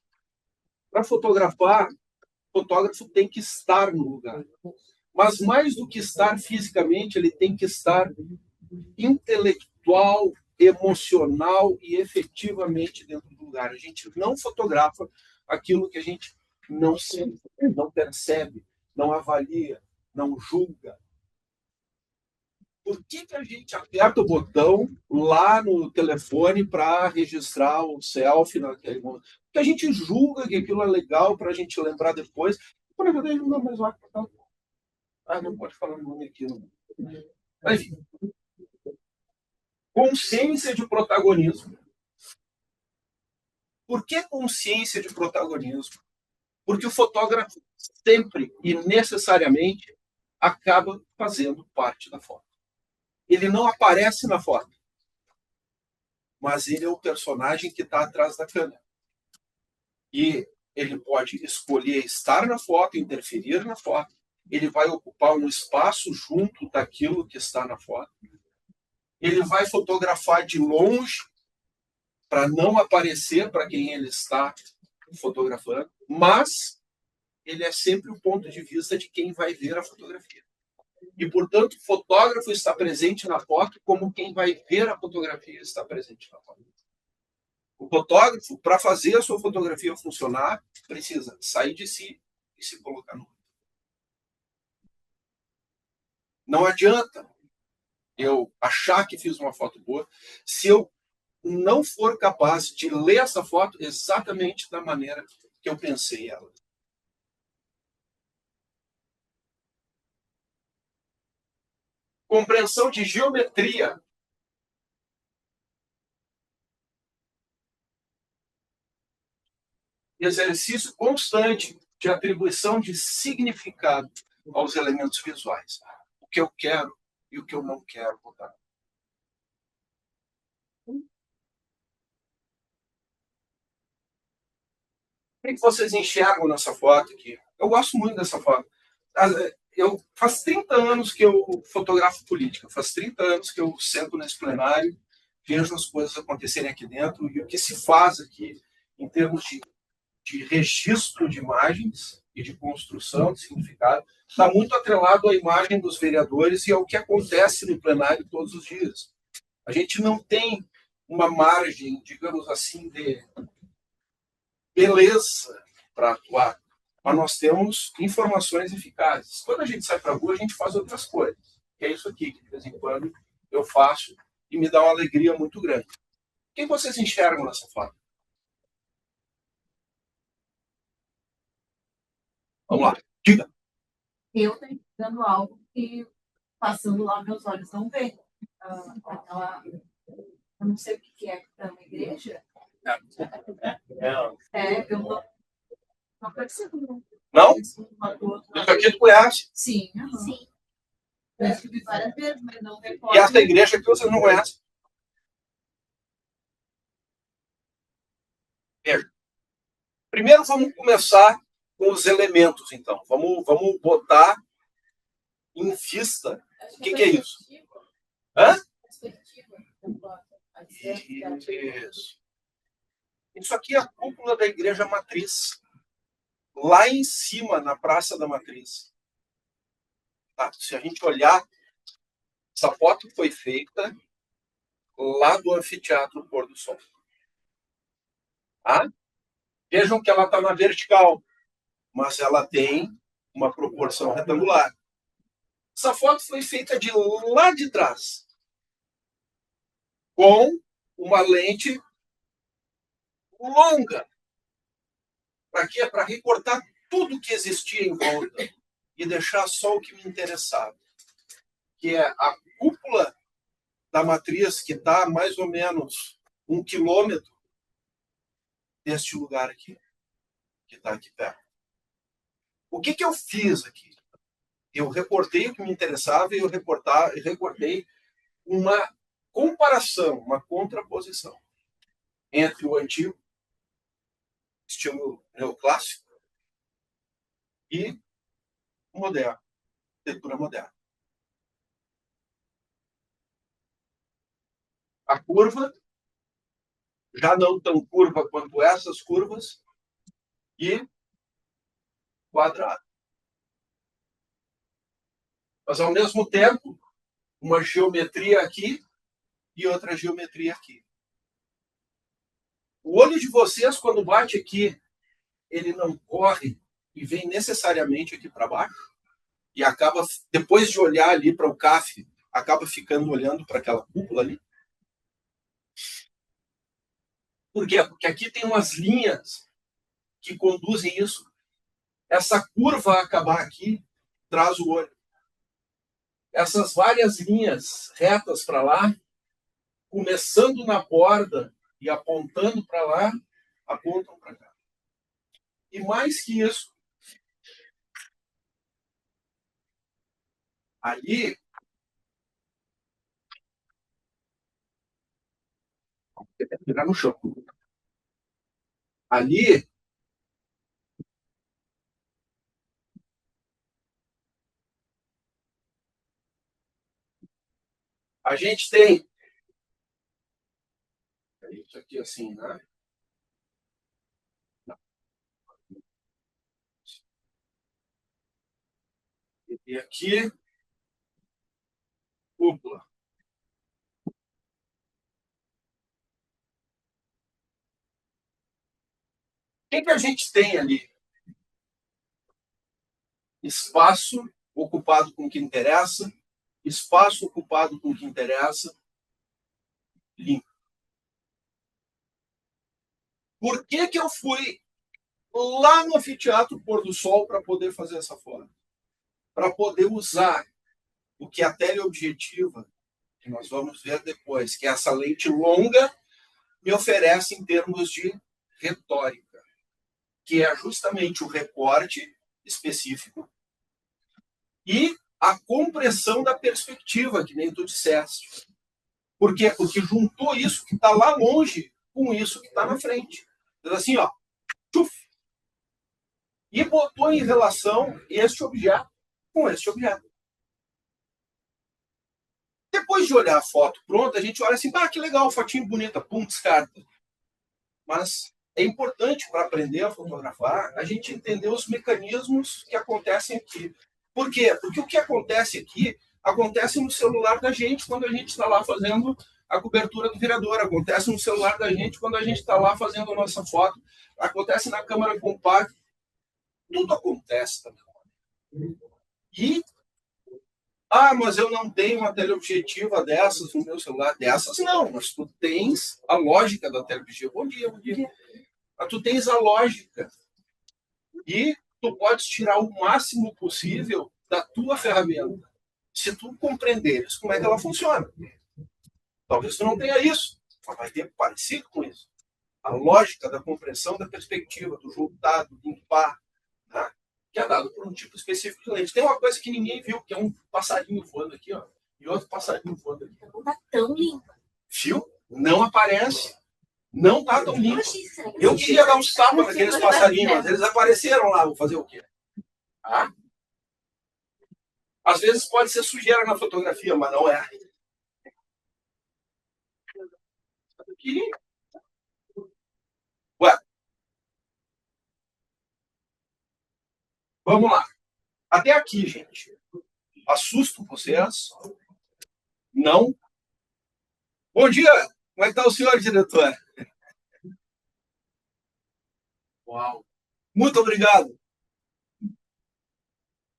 Para fotografar, o fotógrafo tem que estar no lugar. Mas mais do que estar fisicamente, ele tem que estar intelectual, emocional e efetivamente dentro do lugar. A gente não fotografa aquilo que a gente não sente, não percebe, não avalia, não julga. Por que a gente aperta o botão lá no telefone para registrar o selfie naquele momento? Porque a gente julga que aquilo é legal para a gente lembrar depois. Por exemplo, não, mas vai. Não pode falar o nome aqui. Não. Mas, enfim, consciência de protagonismo. Por que consciência de protagonismo? Porque o fotógrafo sempre e necessariamente acaba fazendo parte da foto. Ele não aparece na foto, mas ele é o personagem que está atrás da câmera. E ele pode escolher estar na foto, interferir na foto. Ele vai ocupar um espaço junto daquilo que está na foto. Ele vai fotografar de longe para não aparecer para quem ele está fotografando, mas ele é sempre o ponto de vista de quem vai ver a fotografia. E, portanto, o fotógrafo está presente na foto como quem vai ver a fotografia está presente na foto. O fotógrafo, para fazer a sua fotografia funcionar, precisa sair de si e se colocar no outro. Não adianta eu achar que fiz uma foto boa se eu não for capaz de ler essa foto exatamente da maneira que eu pensei ela. Compreensão de geometria. Exercício constante de atribuição de significado aos elementos visuais. O que eu quero e o que eu não quero botar. O que vocês enxergam nessa foto aqui? Eu gosto muito dessa foto. Faz 30 anos que eu fotografo política, faz 30 anos que eu sento nesse plenário, vejo as coisas acontecerem aqui dentro e o que se faz aqui em termos de registro de imagens e de construção de significado está muito atrelado à imagem dos vereadores e ao que acontece no plenário todos os dias. A gente não tem uma margem, digamos assim, de beleza para atuar, mas nós temos informações eficazes. Quando a gente sai para a rua, a gente faz outras coisas. Que é isso aqui, que de vez em quando eu faço e me dá uma alegria muito grande. O que vocês enxergam nessa foto? Vamos lá. Diga. Eu estou entregando algo que, passando lá, meus olhos não veem. Eu não sei o que é que está na igreja. Eu não percebo. Não? Isso Aqui tu conhece. Sim, Sim. eu escrevi várias vezes, mas não E recordo. essa igreja aqui vocês não conhecem. Veja. Primeiro vamos começar com os elementos, então. Vamos botar em vista o que é isso. Hã? Isso. Isso aqui é a cúpula da igreja matriz. Lá em cima, na Praça da Matriz. Tá? Se a gente olhar, essa foto foi feita lá do Anfiteatro Pôr do Sol. Tá? Vejam que ela está na vertical, mas ela tem uma proporção retangular. Essa foto foi feita de lá de trás, com uma lente longa. Para quê? Para recortar tudo que existia em volta e deixar só o que me interessava, que é a cúpula da matriz, que está a mais ou menos 1 quilômetro deste lugar aqui, que está aqui perto. O que eu fiz aqui? Eu recortei o que me interessava e eu recortei uma comparação, uma contraposição entre o antigo, estilo neoclássico, e o moderno, arquitetura moderna. A curva, já não tão curva quanto essas curvas, e quadrado. Mas, ao mesmo tempo, uma geometria aqui e outra geometria aqui. O olho de vocês, quando bate aqui, ele não corre e vem necessariamente aqui para baixo e acaba, depois de olhar ali para o CAF, acaba ficando olhando para aquela cúpula ali. Por quê? Porque aqui tem umas linhas que conduzem isso. Essa curva acabar aqui traz o olho. Essas várias linhas retas para lá, começando na borda e apontando para lá, apontam para cá. E mais que isso, ali, virar no chão. Ali, a gente tem isso aqui assim, né? E aqui, cúpula. O que a gente tem ali? Espaço ocupado com o que interessa, espaço ocupado com o que interessa, limpo. Por que eu fui lá no Anfiteatro Pôr do Sol para poder fazer essa foto? Para poder usar o que a teleobjetiva, que nós vamos ver depois, que é essa lente longa, me oferece em termos de retórica, que é justamente o recorte específico e a compressão da perspectiva, que nem tu disseste. Por quê? Porque juntou isso que está lá longe com isso que está na frente. Então, assim, ó, tchuf, e botou em relação este objeto com este objeto. Depois de olhar a foto pronta, a gente olha assim, que legal, fotinho bonita, pum, descarta. Mas é importante para aprender a fotografar a gente entender os mecanismos que acontecem aqui. Por quê? Porque o que acontece aqui acontece no celular da gente quando a gente está lá fazendo a cobertura do vereador, acontece no celular da gente quando a gente está lá fazendo a nossa foto, acontece na câmera compacta, tudo acontece também. E mas eu não tenho uma teleobjetiva dessas no meu celular. Dessas não, mas tu tens a lógica da teleobjetiva. Bom dia, bom dia. Mas tu tens a lógica. E tu podes tirar o máximo possível da tua ferramenta. Se tu compreenderes como é que ela funciona. Talvez tu não tenha isso, mas vai ter parecido com isso. A lógica da compreensão da perspectiva, do juntar, do limpar, né? Que é dado por um tipo específico de lente. Tem uma coisa que ninguém viu, que é um passarinho voando aqui, ó, e outro passarinho voando aqui. Não tá tão limpa. Viu? Não aparece. Não tá tão limpo. Será que Eu queria dar uns tapas naqueles passarinhos, mas eles apareceram lá. Vou fazer o quê? Ah? Às vezes pode ser sujeira na fotografia, mas não é. Ué. Vamos lá. Até aqui, gente. Assusto vocês? Não? Bom dia! Como é que está o senhor, diretor? Uau! Muito obrigado!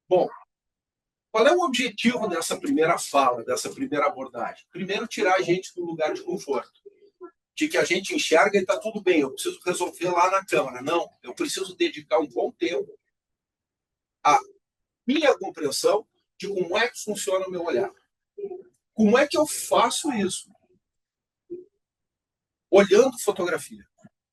Bom, qual é o objetivo dessa primeira fala, dessa primeira abordagem? Primeiro, tirar a gente do lugar de conforto. De que a gente enxerga e está tudo bem, eu preciso resolver lá na câmara. Não, eu preciso dedicar um bom tempo à minha compreensão de como é que funciona o meu olhar. Como é que eu faço isso? Olhando fotografia.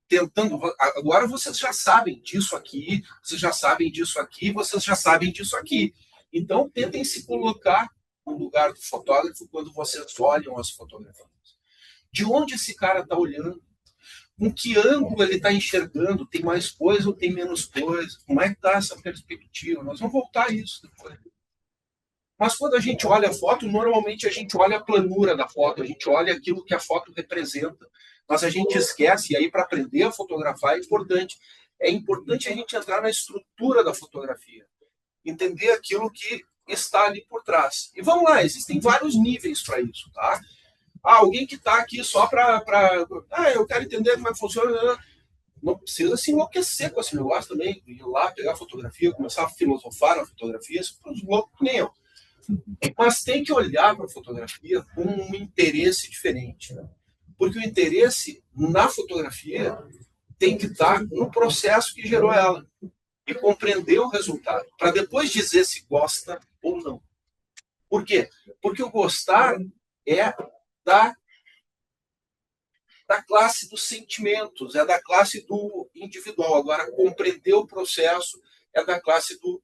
Tentando. Agora vocês já sabem disso aqui, vocês já sabem disso aqui, vocês já sabem disso aqui. Então, tentem se colocar no lugar do fotógrafo quando vocês olham as fotografias. De onde esse cara está olhando? Com que ângulo ele está enxergando? Tem mais coisa ou tem menos coisa? Como é que está essa perspectiva? Nós vamos voltar a isso depois. Mas quando a gente olha a foto, normalmente a gente olha a planura da foto, a gente olha aquilo que a foto representa. Mas a gente esquece, e aí para aprender a fotografar é importante. É importante a gente entrar na estrutura da fotografia. Entender aquilo que está ali por trás. E vamos lá, existem vários níveis para isso, tá? Alguém que está aqui só para... eu quero entender como é que funciona. Não precisa se enlouquecer com esse negócio também. Ir lá, pegar a fotografia, começar a filosofar na fotografia, isso para os loucos que nem eu. Mas tem que olhar para a fotografia com um interesse diferente. Né? Porque o interesse na fotografia tem que estar no processo que gerou ela. E compreender o resultado. Para depois dizer se gosta ou não. Por quê? Porque o gostar é da classe dos sentimentos, é da classe do individual. Agora, compreender o processo é da classe do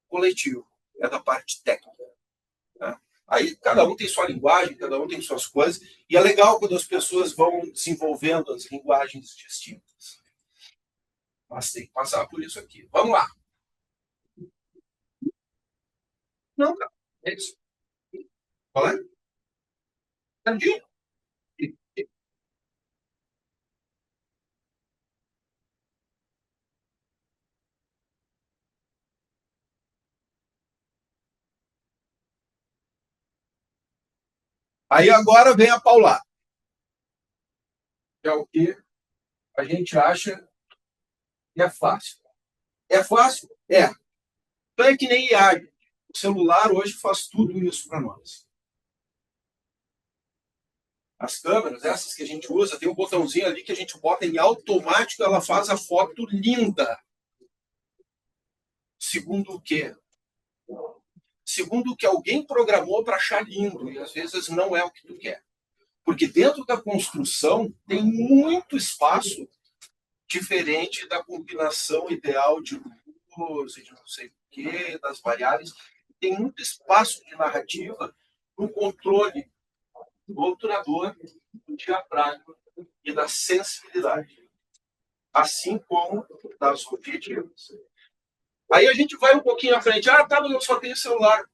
coletivo, é da parte técnica. Né? Aí, cada um tem sua linguagem, cada um tem suas coisas, e é legal quando as pessoas vão desenvolvendo as linguagens distintas. Mas tem que passar por isso aqui. Vamos lá. Não, cara. É isso. Qual é? Entendi. Aí agora vem a paulada. Que é o que a gente acha que é fácil. É fácil? É. Então é que nem IA. O celular hoje faz tudo isso para nós. As câmeras, essas que a gente usa, tem um botãozinho ali que a gente bota em automático, ela faz a foto linda. Segundo o quê? Segundo o que alguém programou para achar lindo, e às vezes não é o que tu quer. Porque dentro da construção tem muito espaço diferente da combinação ideal de luz e de não sei o quê, das variáveis. Tem muito espaço de narrativa no controle do obturador, do diafragma e da sensibilidade, assim como das objetivas. Aí a gente vai um pouquinho à frente. Tá, mas eu só tenho celular.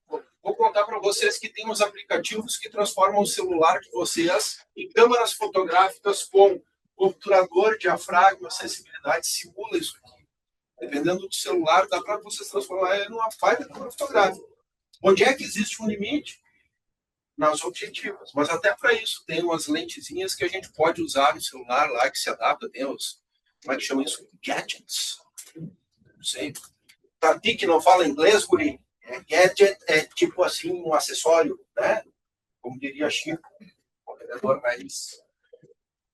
Vou contar para vocês que tem uns aplicativos que transformam o celular de vocês em câmeras fotográficas com obturador, diafragma, sensibilidade, simula isso aqui. Dependendo do celular, dá para vocês transformar ele numa baita câmera fotográfica. Onde é que existe um limite? Nas objetivas. Mas até para isso, tem umas lentezinhas que a gente pode usar no celular lá, que se adapta, tem os, como é que chama isso? Gadgets. Não sei. Tati que não fala inglês, guri. Gadget é tipo assim, um acessório, né? Como diria Chico, o vereador Raiz.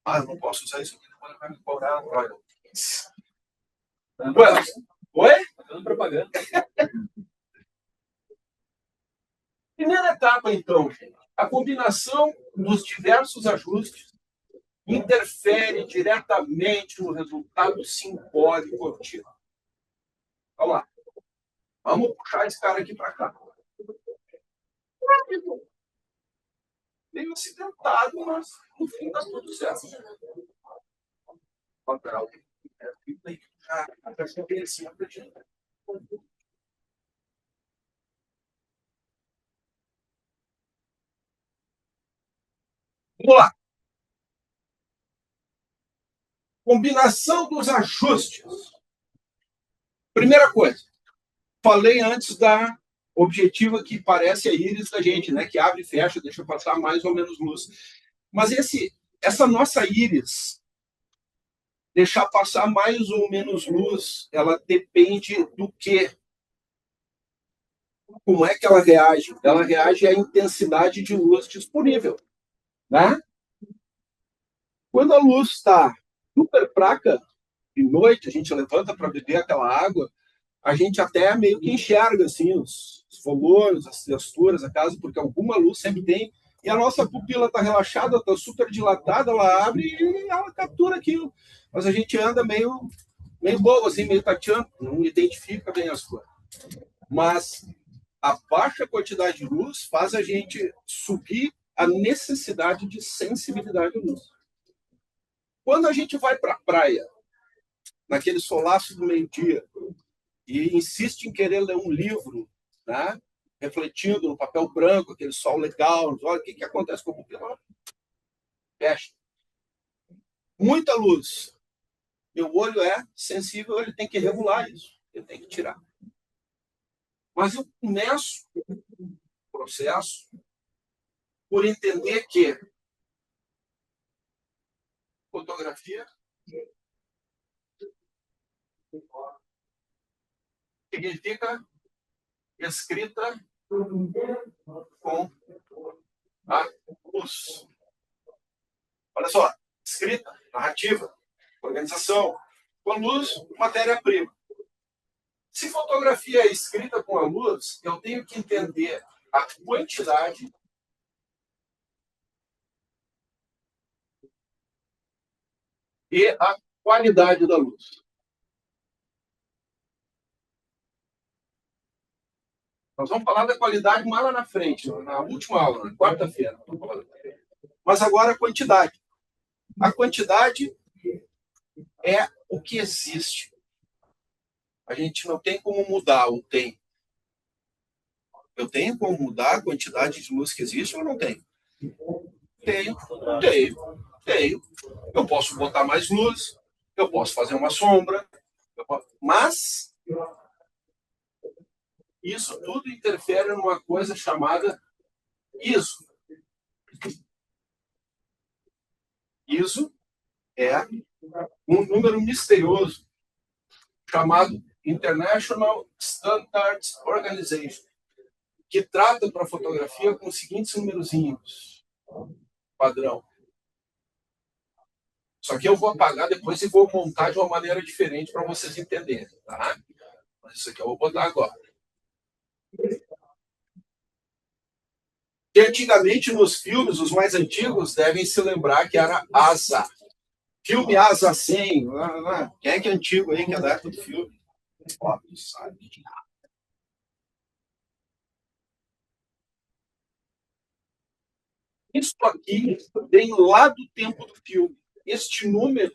Eu não posso usar isso aqui, depois vai me cobrar. Olha. Oi? Fazendo propaganda. Primeira etapa, então, gente. A combinação dos diversos ajustes interfere diretamente no resultado simbólico obtido. Vamos lá. Vamos puxar esse cara aqui para cá. Meio acidentado, mas no fim dá tudo certo. Lateral. Vamos lá. Combinação dos ajustes. Primeira coisa. Falei antes da objetiva que parece a íris da gente, né? Que abre e fecha, deixa passar mais ou menos luz. Mas essa nossa íris, deixar passar mais ou menos luz, ela depende do quê? Como é que ela reage? Ela reage à intensidade de luz disponível, né? Quando a luz está super fraca, de noite, a gente levanta para beber aquela água, a gente até meio que enxerga assim, os volumes, as texturas da casa, porque alguma luz sempre tem, e a nossa pupila está relaxada, está super dilatada, ela abre e ela captura aquilo. Mas a gente anda meio bobo, assim, meio tateando, não identifica bem as coisas. Mas a baixa quantidade de luz faz a gente subir a necessidade de sensibilidade à luz. Quando a gente vai para a praia, naquele solaço do meio-dia, e insiste em querer ler um livro, né? Refletindo no papel branco, aquele sol legal, olha o que acontece com a pupila. Fecha. Muita luz. Meu olho é sensível, ele tem que regular isso, ele tem que tirar. Mas eu começo o processo por entender que fotografia significa escrita com a luz. Olha só, escrita, narrativa, organização, com a luz, matéria-prima. Se fotografia é escrita com a luz, eu tenho que entender a quantidade e a qualidade da luz. Nós vamos falar da qualidade mais lá na frente, na última aula, na quarta-feira. Mas agora a quantidade. A quantidade é o que existe. A gente não tem como mudar, ou tem. Eu tenho como mudar a quantidade de luz que existe ou não tenho? Tenho. Eu posso botar mais luz, eu posso fazer uma sombra, mas isso tudo interfere numa coisa chamada ISO. ISO é um número misterioso chamado International Standards Organization, que trata para a fotografia com os seguintes numerozinhos, padrão. Só que eu vou apagar depois e vou montar de uma maneira diferente para vocês entenderem, tá? Mas isso aqui eu vou botar agora. Que antigamente nos filmes, os mais antigos, devem se lembrar que era ASA. Filme ASA 100. Quem é que é antigo aí, que é da época do filme? Óbvio, sabe. Isso aqui vem lá do tempo do filme. Este número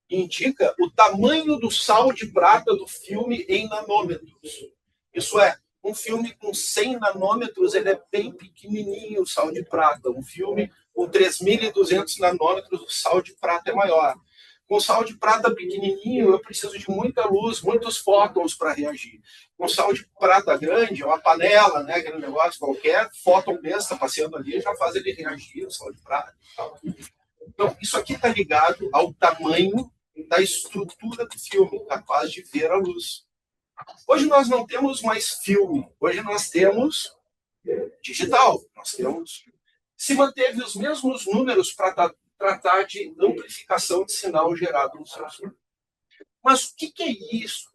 indica o tamanho do sal de prata do filme em nanômetros. Isso é, um filme com 100 nanômetros, ele é bem pequenininho, o sal de prata. Um filme com 3.200 nanômetros, o sal de prata é maior. Com sal de prata pequenininho, eu preciso de muita luz, muitos fótons para reagir. Com sal de prata grande, uma panela, né, aquele negócio qualquer, fóton besta passeando ali, já faz ele reagir, o sal de prata. Então, isso aqui está ligado ao tamanho da estrutura do filme, capaz de ver a luz. Hoje nós não temos mais filme, hoje nós temos digital. Se manteve os mesmos números para tratar de amplificação de sinal gerado no sensor. Mas o que é isso?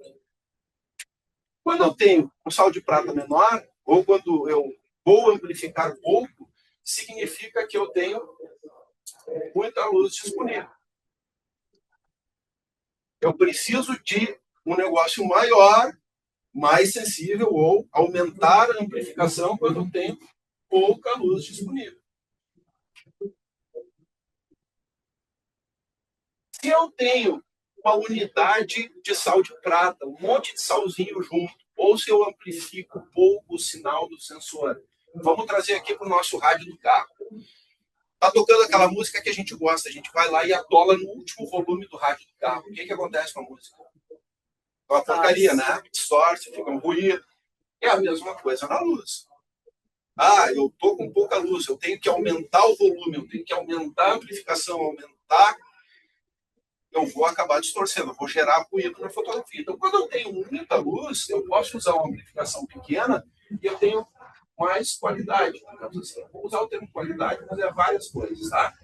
Quando eu tenho um sal de prata menor, ou quando eu vou amplificar pouco, significa que eu tenho muita luz disponível. Eu preciso de um negócio maior, mais sensível, ou aumentar a amplificação quando eu tenho pouca luz disponível. Se eu tenho uma unidade de sal de prata, um monte de salzinho junto, ou se eu amplifico pouco o sinal do sensor, vamos trazer aqui para o nosso rádio do carro. Está tocando aquela música que a gente gosta, a gente vai lá e atola no último volume do rádio do carro. O que acontece com a música? É uma porcaria, né? Distorce, fica um ruído. É a mesma coisa na luz. Ah, eu estou com pouca luz, eu tenho que aumentar o volume, eu tenho que aumentar a amplificação, aumentar, eu vou acabar distorcendo, eu vou gerar ruído na fotografia. Então, quando eu tenho muita luz, eu posso usar uma amplificação pequena e eu tenho mais qualidade. Assim. Vou usar o termo qualidade, mas é várias coisas, tá?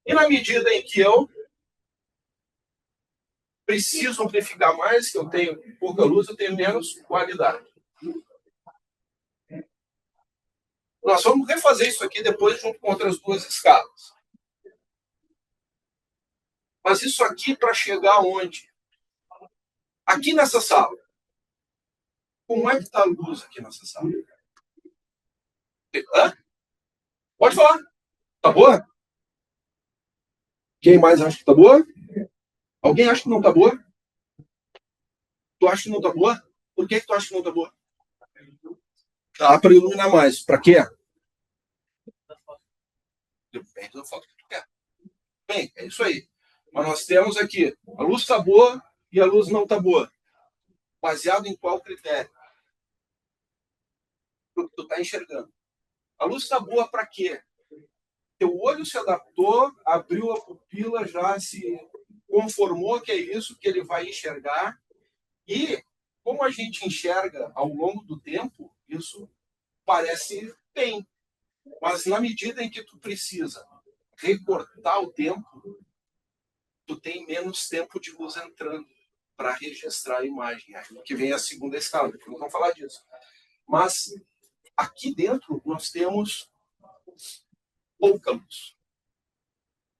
E na medida em que eu preciso amplificar mais, que eu tenho pouca luz, eu tenho menos qualidade. Nós vamos refazer isso aqui depois junto com outras duas escalas. Mas isso aqui para chegar aonde? Aqui nessa sala. Como é que está a luz aqui nessa sala? Hã? Pode falar. Tá boa? Quem mais acha que tá boa? Alguém acha que não tá boa? Tu acha que não tá boa? Por que tu acha que não tá boa? Dá para iluminar mais. Para quê? Depende da foto que tu quer. Bem, é isso aí. Mas nós temos aqui, a luz está boa e a luz não está boa. Baseado em qual critério? O que tu está enxergando. A luz está boa para quê? Teu olho se adaptou, abriu a pupila, já se conformou que é isso que ele vai enxergar. E, como a gente enxerga ao longo do tempo, isso parece bem. Mas na medida em que tu precisa recortar o tempo, tu tem menos tempo de luz entrando para registrar a imagem. Aí que vem a segunda escala, que não vamos falar disso. Mas aqui dentro nós temos pouca luz.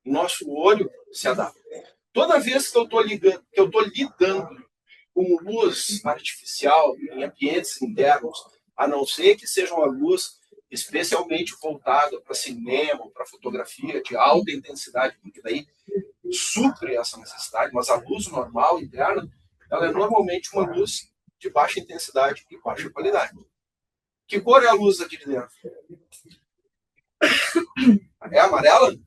Nosso olho se adapta. Toda vez que eu estou lidando com luz artificial em ambientes internos, a não ser que seja uma luz especialmente voltada para cinema, para fotografia de alta intensidade, porque daí supre essa necessidade, mas a luz normal interna, ela é normalmente uma luz de baixa intensidade e baixa qualidade. Que cor é a luz aqui de dentro? É amarela?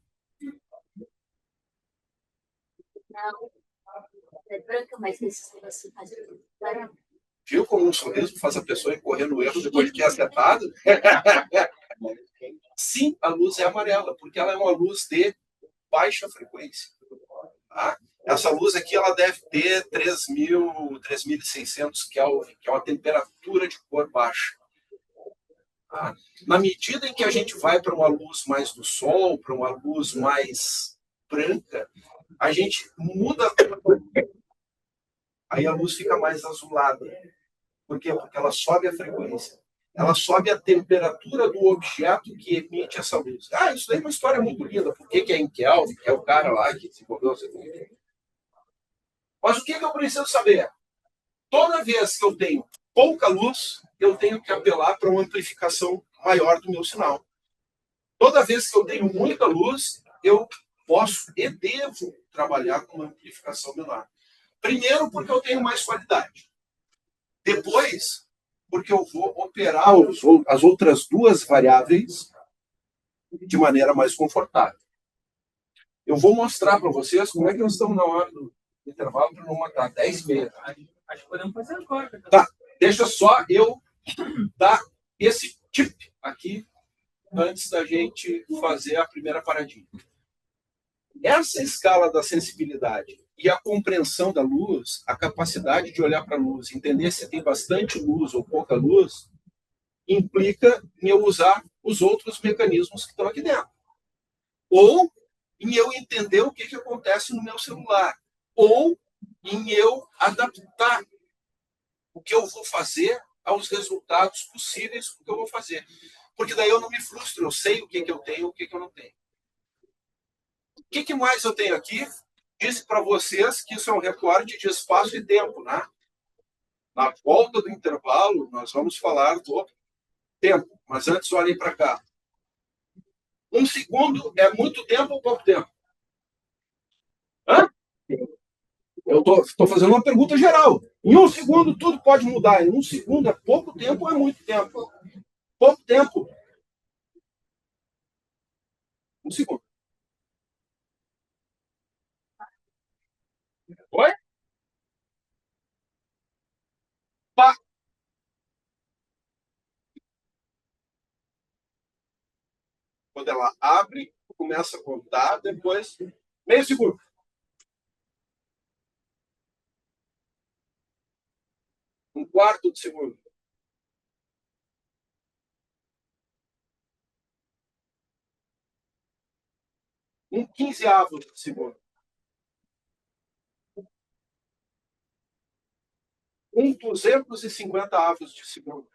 Não. É branca, mas esses negócios fazem. Viu como um sorriso faz a pessoa correr no erro depois de ter acertado? Sim, a luz é amarela, porque ela é uma luz de baixa frequência. Tá? Essa luz aqui ela deve ter 3.600 Kelvin, que é uma temperatura de cor baixa. Tá? Na medida em que a gente vai para uma luz mais do sol, para uma luz mais branca, a gente muda. Aí a luz fica mais azulada. Por quê? Porque ela sobe a frequência. Ela sobe a temperatura do objeto que emite essa luz. Ah, isso daí é uma história muito linda. Por que é em Kelvin? É o cara lá que desenvolveu essa coisa. Mas o que eu preciso saber? Toda vez que eu tenho pouca luz, eu tenho que apelar para uma amplificação maior do meu sinal. Toda vez que eu tenho muita luz, eu posso e devo trabalhar com uma amplificação menor. Primeiro, porque eu tenho mais qualidade. Depois, porque eu vou operar as outras duas variáveis de maneira mais confortável. Eu vou mostrar para vocês como é que nós estamos na hora do intervalo para não matar 10h30. Acho que podemos fazer agora. Tá, deixa só eu dar esse tip aqui antes da gente fazer a primeira paradinha. Essa escala da sensibilidade e a compreensão da luz, a capacidade de olhar para a luz, entender se tem bastante luz ou pouca luz, implica em eu usar os outros mecanismos que estão aqui dentro. Ou em eu entender o que acontece no meu celular. Ou em eu adaptar o que eu vou fazer aos resultados possíveis do que eu vou fazer. Porque daí eu não me frustro, eu sei o que eu tenho e o que eu não tenho. O que mais eu tenho aqui? Disse para vocês que isso é um recorde de espaço e tempo, né? Na volta do intervalo, nós vamos falar do tempo. Mas antes, olhem para cá. 1 segundo é muito tempo ou pouco tempo? Hã? Eu estou fazendo uma pergunta geral. Em 1 segundo, tudo pode mudar. Em 1 segundo é pouco tempo ou é muito tempo? Pouco tempo. 1 segundo. Oi? Pá. Quando ela abre, começa a contar, depois meio segundo. Um quarto de segundo. Um quinzeavo de segundo. Um 250 avos de segundo.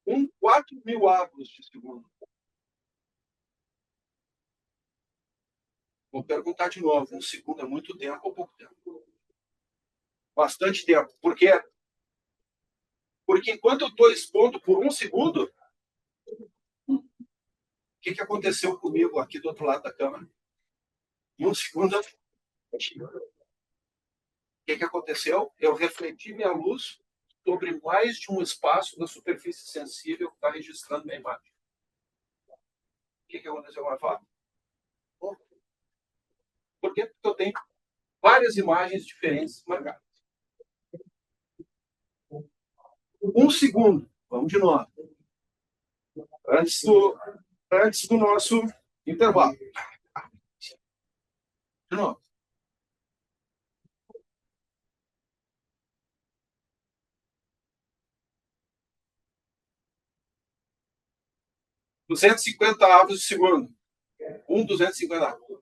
Um 4.000 avos de segundo. Vou perguntar de novo. 1 segundo é muito tempo ou pouco tempo? Bastante tempo. Por quê? Porque enquanto eu estou expondo por 1 segundo, o que aconteceu comigo aqui do outro lado da câmera? Em 1 segundo, o que aconteceu? Eu refleti minha luz sobre mais de um espaço da superfície sensível que está registrando minha imagem. O que aconteceu com a foto? Por quê? Porque eu tenho várias imagens diferentes marcadas. 1 segundo. Vamos de novo. Antes do nosso intervalo. De novo. $250 avos de segundo. 250 avos.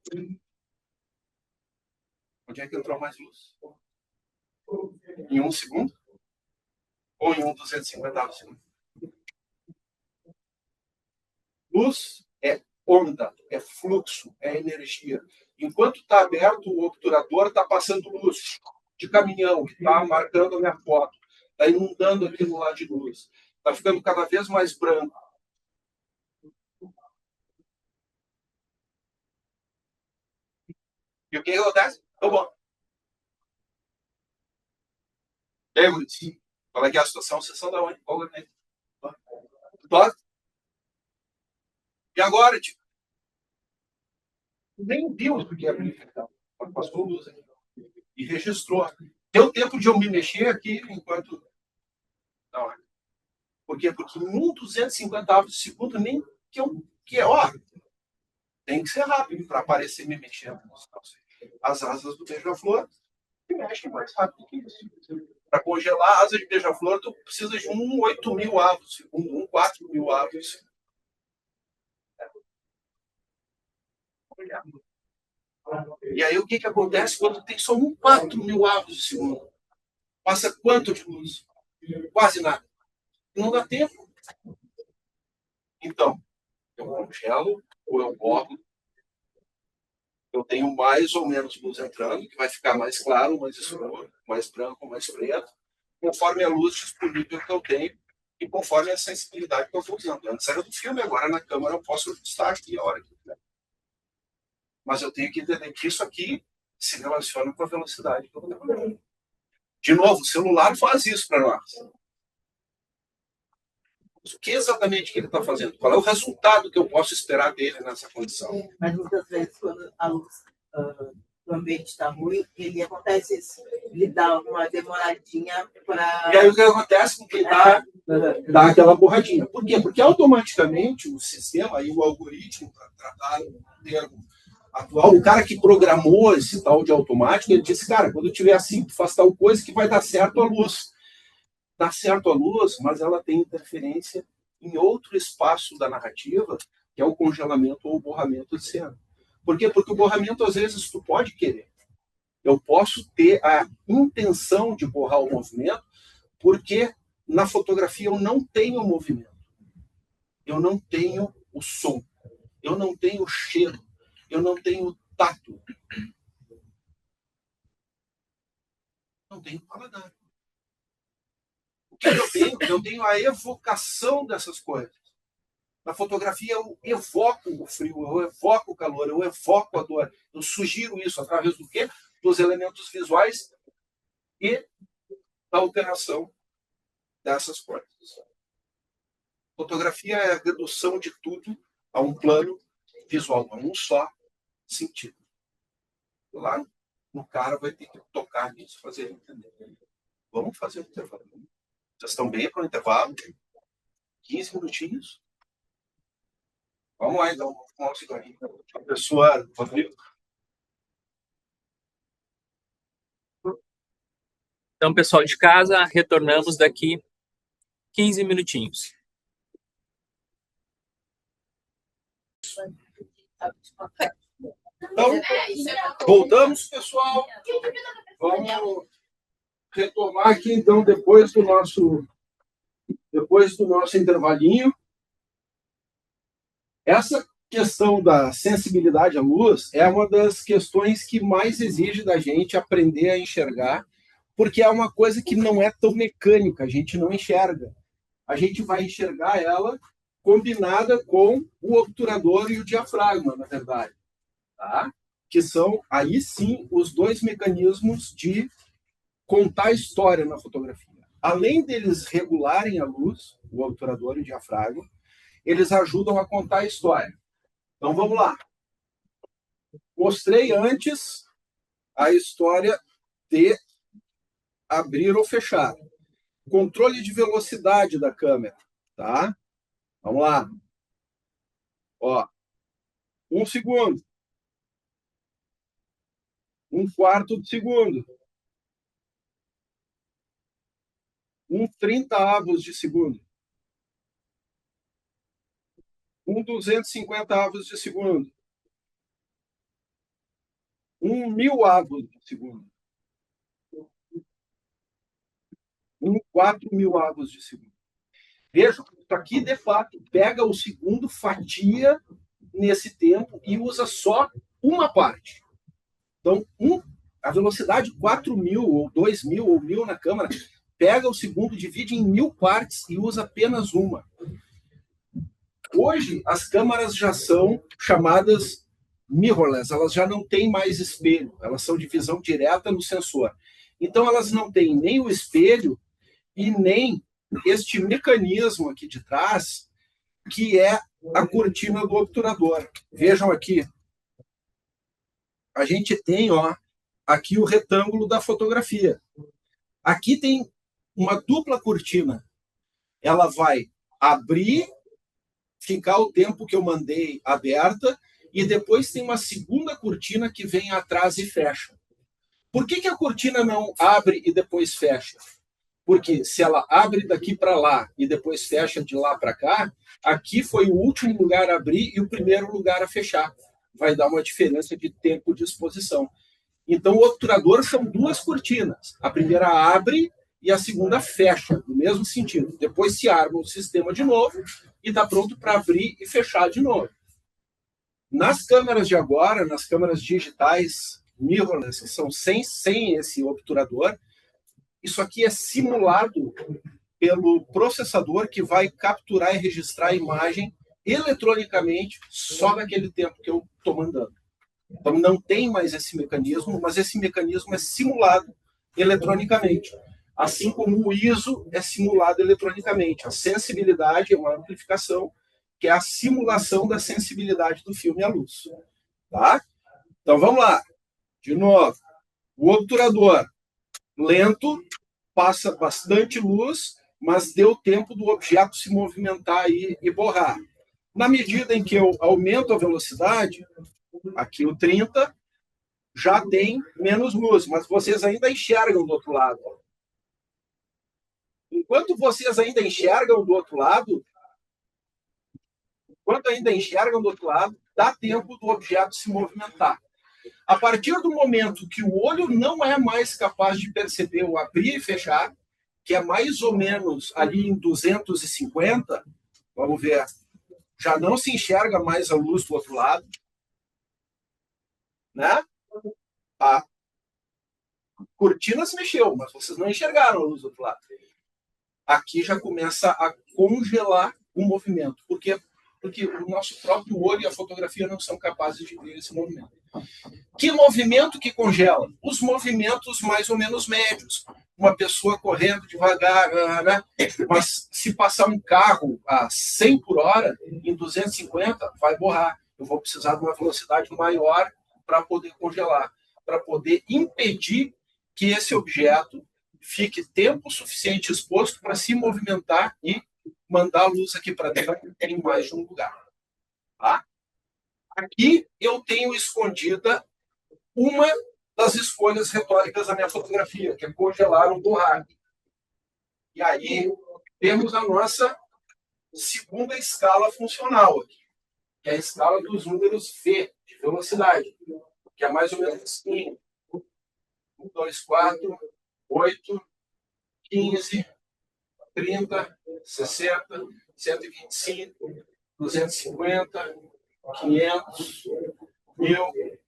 Onde é que entrou mais luz? Em 1 segundo? Ou em 250 avos de segundo? Luz é onda, é fluxo, é energia. Enquanto está aberto, o obturador está passando luz de caminhão, está marcando a minha foto, está inundando aquilo lá de luz. Está ficando cada vez mais branco. E o que acontece? Tá bom. E aí, Luiz? Qual é que é a situação? Vocês são da onde? Qual é? E agora, tipo, nem viu o que é então. Passou luz aqui. E registrou. Deu tempo de eu me mexer aqui enquanto. Não, por quê? Porque em 250 avos de segundo, nem que é, ó, tem que ser rápido para aparecer me mexendo. As asas do beija-flor se mexem mais rápido que isso. Para congelar a asa de beija-flor, tu precisa de 8.000 avos, 4.000 avos. E aí o que acontece quando tem só 4.000 avos de segundo? Passa quanto de luz? Quase nada. Não dá tempo. Então, eu congelo ou eu borro. Eu tenho mais ou menos luz entrando, que vai ficar mais claro, mais escuro, mais branco, mais preto, conforme a luz disponível que eu tenho e conforme a sensibilidade que eu estou usando. Antes era do filme, agora na câmera eu posso ajustar aqui a hora que quiser. Mas eu tenho que entender que isso aqui se relaciona com a velocidade que eu estou trabalhando. De novo, o celular faz isso para nós. O que exatamente que ele está fazendo? Qual é o resultado que eu posso esperar dele nessa condição? Mas muitas vezes, quando a luz do ambiente está ruim, ele acontece isso. Ele dá uma demoradinha para. E aí o que acontece com quem dá aquela borradinha? Por quê? Porque automaticamente o sistema e o algoritmo, para tratar o termo atual, o cara que programou esse tal de automático, ele disse, cara, quando eu tiver assim, tu faz tal coisa que vai dar certo a luz. Dá certo a luz, mas ela tem interferência em outro espaço da narrativa, que é o congelamento ou o borramento de cena. Por quê? Porque o borramento, às vezes, tu pode querer. Eu posso ter a intenção de borrar o movimento, porque na fotografia eu não tenho movimento, eu não tenho o som, eu não tenho o cheiro, eu não tenho o tato, não tenho paladar. O que eu tenho? Eu tenho a evocação dessas coisas. Na fotografia eu evoco o frio, eu evoco o calor, eu evoco a dor. Eu sugiro isso através do quê? Dos elementos visuais e da alteração dessas coisas. Fotografia é a redução de tudo a um plano visual, a um só sentido. Lá no cara vai ter que tocar nisso, fazer ele entender. Vamos fazer o intervalo. Vocês estão bem para o intervalo? 15 minutinhos? Vamos lá, então. Vamos lá, cigarrinho. Professor Rodrigo. Então, pessoal de casa, retornamos daqui 15 minutinhos. Então, voltamos, pessoal. Vamos retomar aqui, então, depois do nosso intervalinho. Essa questão da sensibilidade à luz é uma das questões que mais exige da gente aprender a enxergar, porque é uma coisa que não é tão mecânica, a gente não enxerga. A gente vai enxergar ela combinada com o obturador e o diafragma, na verdade. Tá? Que são, aí sim, os dois mecanismos de contar a história na fotografia. Além deles regularem a luz, o obturador e o diafragma, eles ajudam a contar a história. Então, vamos lá. Mostrei antes a história de abrir ou fechar. Controle de velocidade da câmera. Tá? Vamos lá. Ó, 1 segundo. 1/4 de segundo. 1/30 de segundo. 1/250 de segundo. 1.000 de segundo. 4.000 de segundo. Vejam, isso aqui, de fato, pega o segundo, fatia nesse tempo e usa só uma parte. Então, a velocidade 4.000 ou 2.000 ou 1.000 na câmera, pega o segundo, divide em 1.000 partes e usa apenas uma. Hoje, as câmeras já são chamadas mirrorless, elas já não têm mais espelho, elas são de visão direta no sensor. Então, elas não têm nem o espelho e nem este mecanismo aqui de trás, que é a cortina do obturador. Vejam aqui. A gente tem, ó, aqui o retângulo da fotografia. Aqui tem uma dupla cortina. Ela vai abrir, ficar o tempo que eu mandei aberta, e depois tem uma segunda cortina que vem atrás e fecha. Por que a cortina não abre e depois fecha? Porque se ela abre daqui para lá e depois fecha de lá para cá, aqui foi o último lugar a abrir e o primeiro lugar a fechar. Vai dar uma diferença de tempo de exposição. Então, o obturador são duas cortinas. A primeira abre e a segunda fecha, no mesmo sentido. Depois se arma o sistema de novo e está pronto para abrir e fechar de novo. Nas câmeras de agora, nas câmeras digitais mirrorless, que são sem esse obturador, isso aqui é simulado pelo processador que vai capturar e registrar a imagem eletronicamente só naquele tempo que eu estou mandando. Então, não tem mais esse mecanismo, mas esse mecanismo é simulado eletronicamente. Assim como o ISO é simulado eletronicamente. A sensibilidade é uma amplificação, que é a simulação da sensibilidade do filme à luz. Tá? Então, vamos lá. De novo. O obturador lento, passa bastante luz, mas deu tempo do objeto se movimentar aí e borrar. Na medida em que eu aumento a velocidade, aqui o 30, já tem menos luz, mas vocês ainda enxergam do outro lado. Enquanto vocês ainda enxergam do outro lado, dá tempo do objeto se movimentar. A partir do momento que o olho não é mais capaz de perceber o abrir e fechar, que é mais ou menos ali em 250, vamos ver, já não se enxerga mais a luz do outro lado, né? A cortina se mexeu, mas vocês não enxergaram a luz do outro lado. Aqui já começa a congelar o movimento. Por quê? Porque o nosso próprio olho e a fotografia não são capazes de ver esse movimento. Que movimento que congela? Os movimentos mais ou menos médios. Uma pessoa correndo devagar, né? Mas se passar um carro a 100 por hora, em 250, vai borrar. Eu vou precisar de uma velocidade maior para poder congelar, para poder impedir que esse objeto fique tempo suficiente exposto para se movimentar e mandar a luz aqui para dentro em mais de um lugar. Tá? Aqui eu tenho escondida uma das escolhas retóricas da minha fotografia, que é congelar ou borrar. E aí temos a nossa segunda escala funcional aqui, que é a escala dos números V, de velocidade, que é mais ou menos assim. 1, 2, 4, 8, 15, 30, 60, 125, 250, 500, 1000,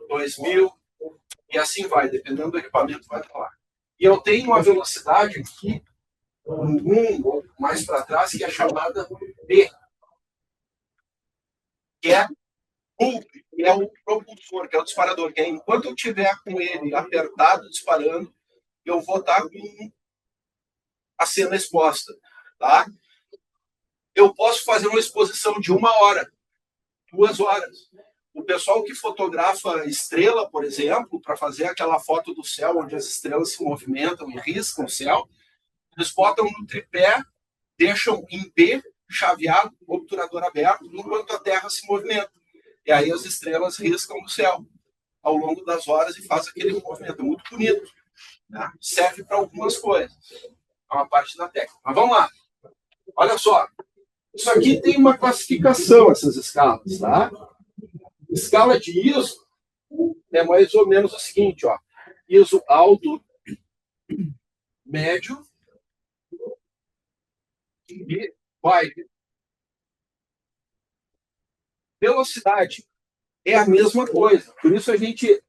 2000, e assim vai, dependendo do equipamento, vai estar lá. E eu tenho uma velocidade aqui, ou mais para trás, que é chamada B, que é que é o propulsor, que é o disparador, que é enquanto eu estiver com ele apertado, disparando, eu vou estar com a cena exposta. Tá? Eu posso fazer uma exposição de 1 hora, 2 horas. O pessoal que fotografa estrela, por exemplo, para fazer aquela foto do céu onde as estrelas se movimentam e riscam o céu, eles botam no tripé, deixam em B, chaveado, obturador aberto, enquanto a Terra se movimenta. E aí as estrelas riscam no céu ao longo das horas e faz aquele movimento. É muito bonito. Né? Serve para algumas coisas. É uma parte da técnica. Mas vamos lá. Olha só. Isso aqui tem uma classificação, essas escalas. Tá? Escala de ISO é mais ou menos o seguinte. Ó. ISO alto, médio e baixo. Velocidade é a mesma coisa. Por isso a gente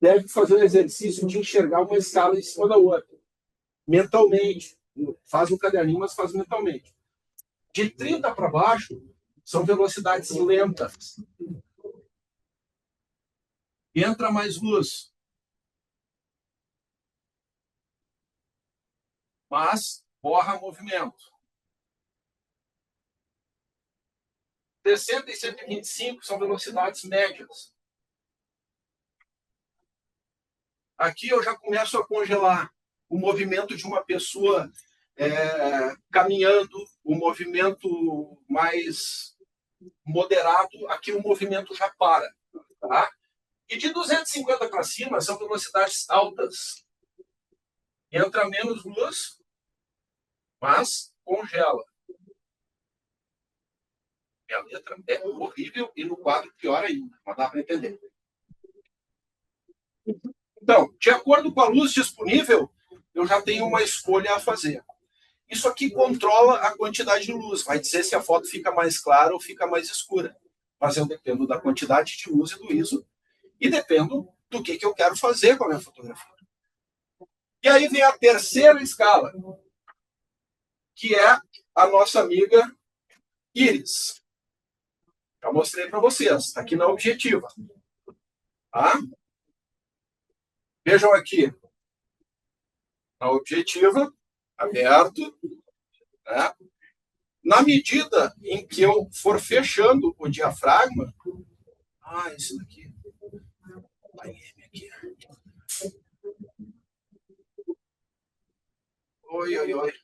deve fazer o exercício de enxergar uma escala em cima da outra. Mentalmente. Faz no caderninho, mas faz mentalmente. De 30 para baixo, são velocidades lentas. Entra mais luz. Mas borra movimento. 60 e 125 são velocidades médias. Aqui eu já começo a congelar o movimento de uma pessoa caminhando, o movimento mais moderado, aqui o movimento já para. Tá? E de 250 para cima são velocidades altas. Entra menos luz, mas congela. A letra é horrível e no quadro pior ainda, mas dá para entender. Então, de acordo com a luz disponível, eu já tenho uma escolha a fazer. Isso aqui controla a quantidade de luz, vai dizer se a foto fica mais clara ou fica mais escura. Mas eu dependo da quantidade de luz e do ISO e dependo do que eu quero fazer com a minha fotografia. E aí vem a terceira escala, que é a nossa amiga íris. Já mostrei para vocês, está aqui na objetiva. Tá? Vejam aqui. Na objetiva, aberto. Né? Na medida em que eu for fechando o diafragma... esse daqui. Aqui. Oi.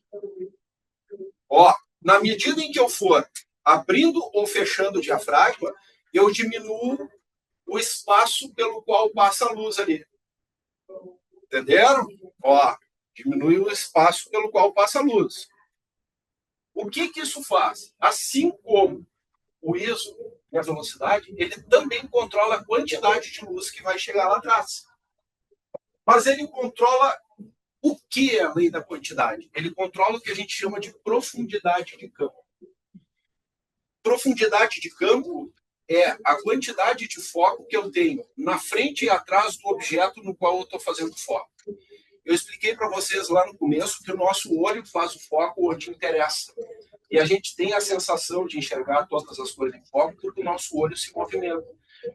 Ó, na medida em que eu for abrindo ou fechando o diafragma, eu diminuo o espaço pelo qual passa a luz ali. Entenderam? Ó, diminui o espaço pelo qual passa a luz. O que isso faz? Assim como o ISO e a velocidade, ele também controla a quantidade de luz que vai chegar lá atrás. Mas ele controla o que é além da quantidade? Ele controla o que a gente chama de profundidade de campo. Profundidade de campo é a quantidade de foco que eu tenho na frente e atrás do objeto no qual eu estou fazendo foco. Eu expliquei para vocês lá no começo que o nosso olho faz o foco onde interessa. E a gente tem a sensação de enxergar todas as coisas em foco porque o nosso olho se movimenta.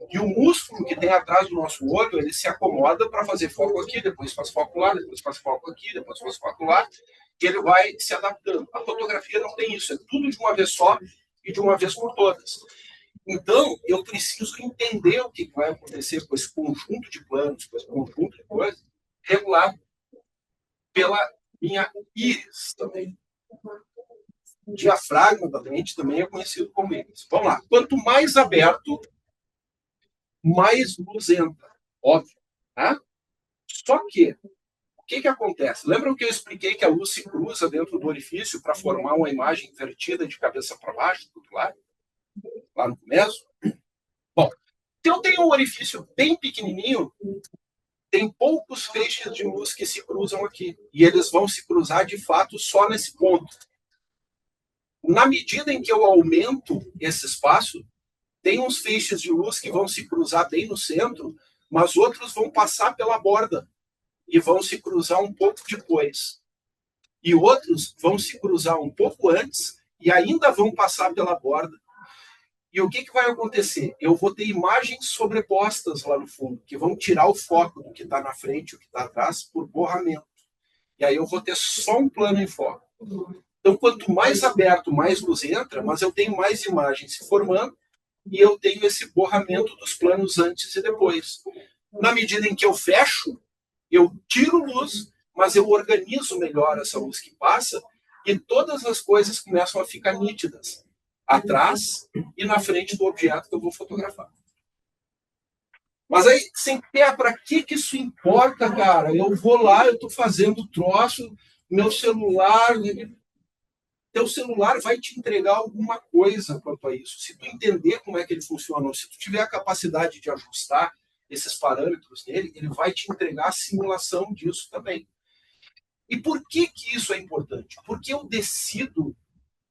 E o músculo que tem atrás do nosso olho, ele se acomoda para fazer foco aqui, depois faz foco lá, depois faz foco aqui, depois faz foco lá, e ele vai se adaptando. A fotografia não tem isso, é tudo de uma vez só e de uma vez por todas. Então, eu preciso entender o que vai acontecer com esse conjunto de planos, com esse conjunto de coisas, regulado pela minha íris também. O diafragma da lente também é conhecido como íris. Vamos lá. Quanto mais aberto, mais luz entra. Óbvio. Tá? Só que, o que acontece? Lembram que eu expliquei que a luz se cruza dentro do orifício para formar uma imagem invertida de cabeça para baixo, do outro lado? Lá no começo? Bom, se eu tenho um orifício bem pequenininho, tem poucos feixes de luz que se cruzam aqui. E eles vão se cruzar, de fato, só nesse ponto. Na medida em que eu aumento esse espaço, tem uns feixes de luz que vão se cruzar bem no centro, mas outros vão passar pela borda e vão se cruzar um pouco depois. E outros vão se cruzar um pouco antes e ainda vão passar pela borda. E o que vai acontecer? Eu vou ter imagens sobrepostas lá no fundo, que vão tirar o foco do que está na frente e o que está atrás por borramento. E aí eu vou ter só um plano em foco. Então, quanto mais aberto, mais luz entra, mas eu tenho mais imagens se formando e eu tenho esse borramento dos planos antes e depois. Na medida em que eu fecho, eu tiro luz, mas eu organizo melhor essa luz que passa e todas as coisas começam a ficar nítidas, atrás e na frente do objeto que eu vou fotografar. Mas aí, sem pé, para que isso importa, cara? Eu vou lá, eu estou fazendo troço, meu celular... Teu celular vai te entregar alguma coisa quanto a isso. Se tu entender como é que ele funciona, se tu tiver a capacidade de ajustar esses parâmetros nele, ele vai te entregar a simulação disso também. E por que isso é importante? Porque eu decido,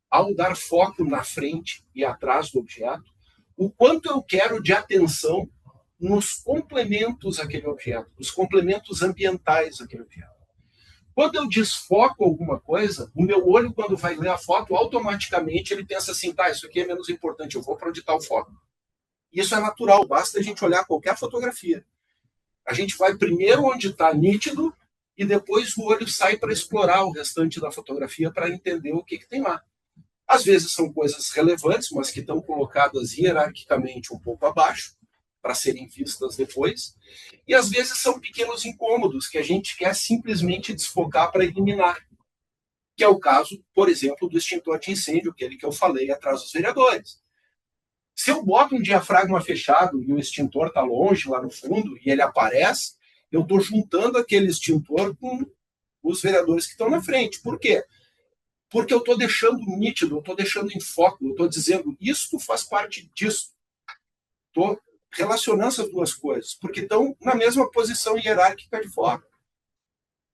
ao dar foco na frente e atrás do objeto, o quanto eu quero de atenção nos complementos àquele objeto, nos complementos ambientais daquele objeto. Quando eu desfoco alguma coisa, o meu olho, quando vai ler a foto, automaticamente ele pensa assim, tá, isso aqui é menos importante, eu vou para onde está o foco. Isso é natural, basta a gente olhar qualquer fotografia. A gente vai primeiro onde está nítido e depois o olho sai para explorar o restante da fotografia para entender o que tem lá. Às vezes são coisas relevantes, mas que estão colocadas hierarquicamente um pouco abaixo, para serem vistas depois, e às vezes são pequenos incômodos que a gente quer simplesmente desfocar para eliminar, que é o caso, por exemplo, do extintor de incêndio, aquele que eu falei atrás dos vereadores. Se eu boto um diafragma fechado e o extintor está longe, lá no fundo, e ele aparece, eu estou juntando aquele extintor com os vereadores que estão na frente. Por quê? Porque eu estou deixando nítido, eu estou deixando em foco, eu estou dizendo, isto faz parte disso. Estou relacionando essas duas coisas, porque estão na mesma posição hierárquica de foco.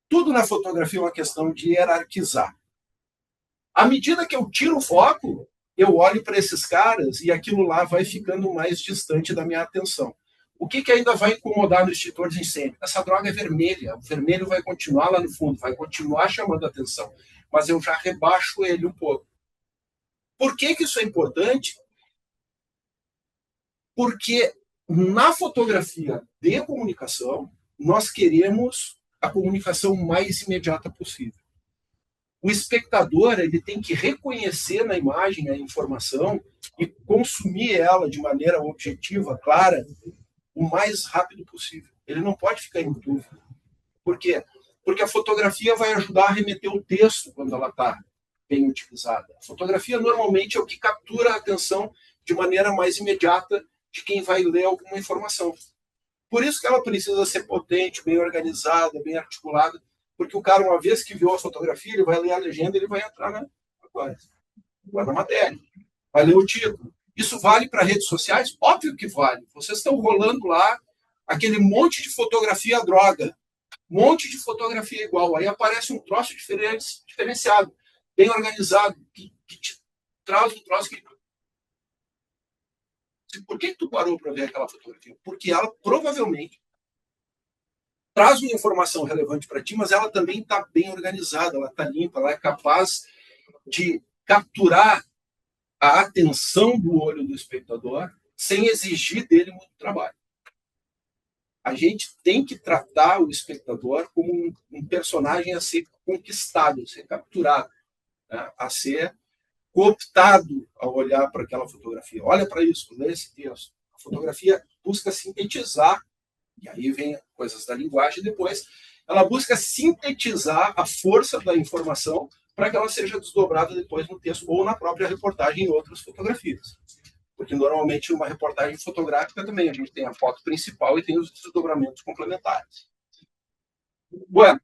Tudo na fotografia é uma questão de hierarquizar. À medida que eu tiro o foco, eu olho para esses caras e aquilo lá vai ficando mais distante da minha atenção. O que ainda vai incomodar no extintor de incêndio? Essa droga é vermelha. O vermelho vai continuar lá no fundo, vai continuar chamando a atenção, mas eu já rebaixo ele um pouco. Por que isso é importante? Porque na fotografia de comunicação, nós queremos a comunicação mais imediata possível. O espectador ele tem que reconhecer na imagem a informação e consumir ela de maneira objetiva, clara, o mais rápido possível. Ele não pode ficar em dúvida. Por quê? Porque a fotografia vai ajudar a remeter o texto quando ela está bem utilizada. A fotografia normalmente é o que captura a atenção de maneira mais imediata de quem vai ler alguma informação. Por isso que ela precisa ser potente, bem organizada, bem articulada, porque o cara, uma vez que viu a fotografia, ele vai ler a legenda, ele vai entrar na matéria, vai ler o título, Isso vale para redes sociais? Óbvio que vale. Vocês estão rolando lá aquele monte de fotografia droga, monte de fotografia igual. Aí aparece um troço diferenciado, bem organizado, que te traz um troço que... Por que tu parou para ver aquela fotografia? Porque ela provavelmente traz uma informação relevante para ti, mas ela também está bem organizada, ela está limpa, ela é capaz de capturar a atenção do olho do espectador sem exigir dele muito trabalho. A gente tem que tratar o espectador como um personagem a ser conquistado, a ser capturado, né? A ser cooptado ao olhar para aquela fotografia. Olha para isso, lê esse texto. A fotografia busca sintetizar, e aí vem coisas da linguagem depois, ela busca sintetizar a força da informação para que ela seja desdobrada depois no texto ou na própria reportagem em outras fotografias. Porque normalmente uma reportagem fotográfica também a gente tem a foto principal e tem os desdobramentos complementares. Bueno.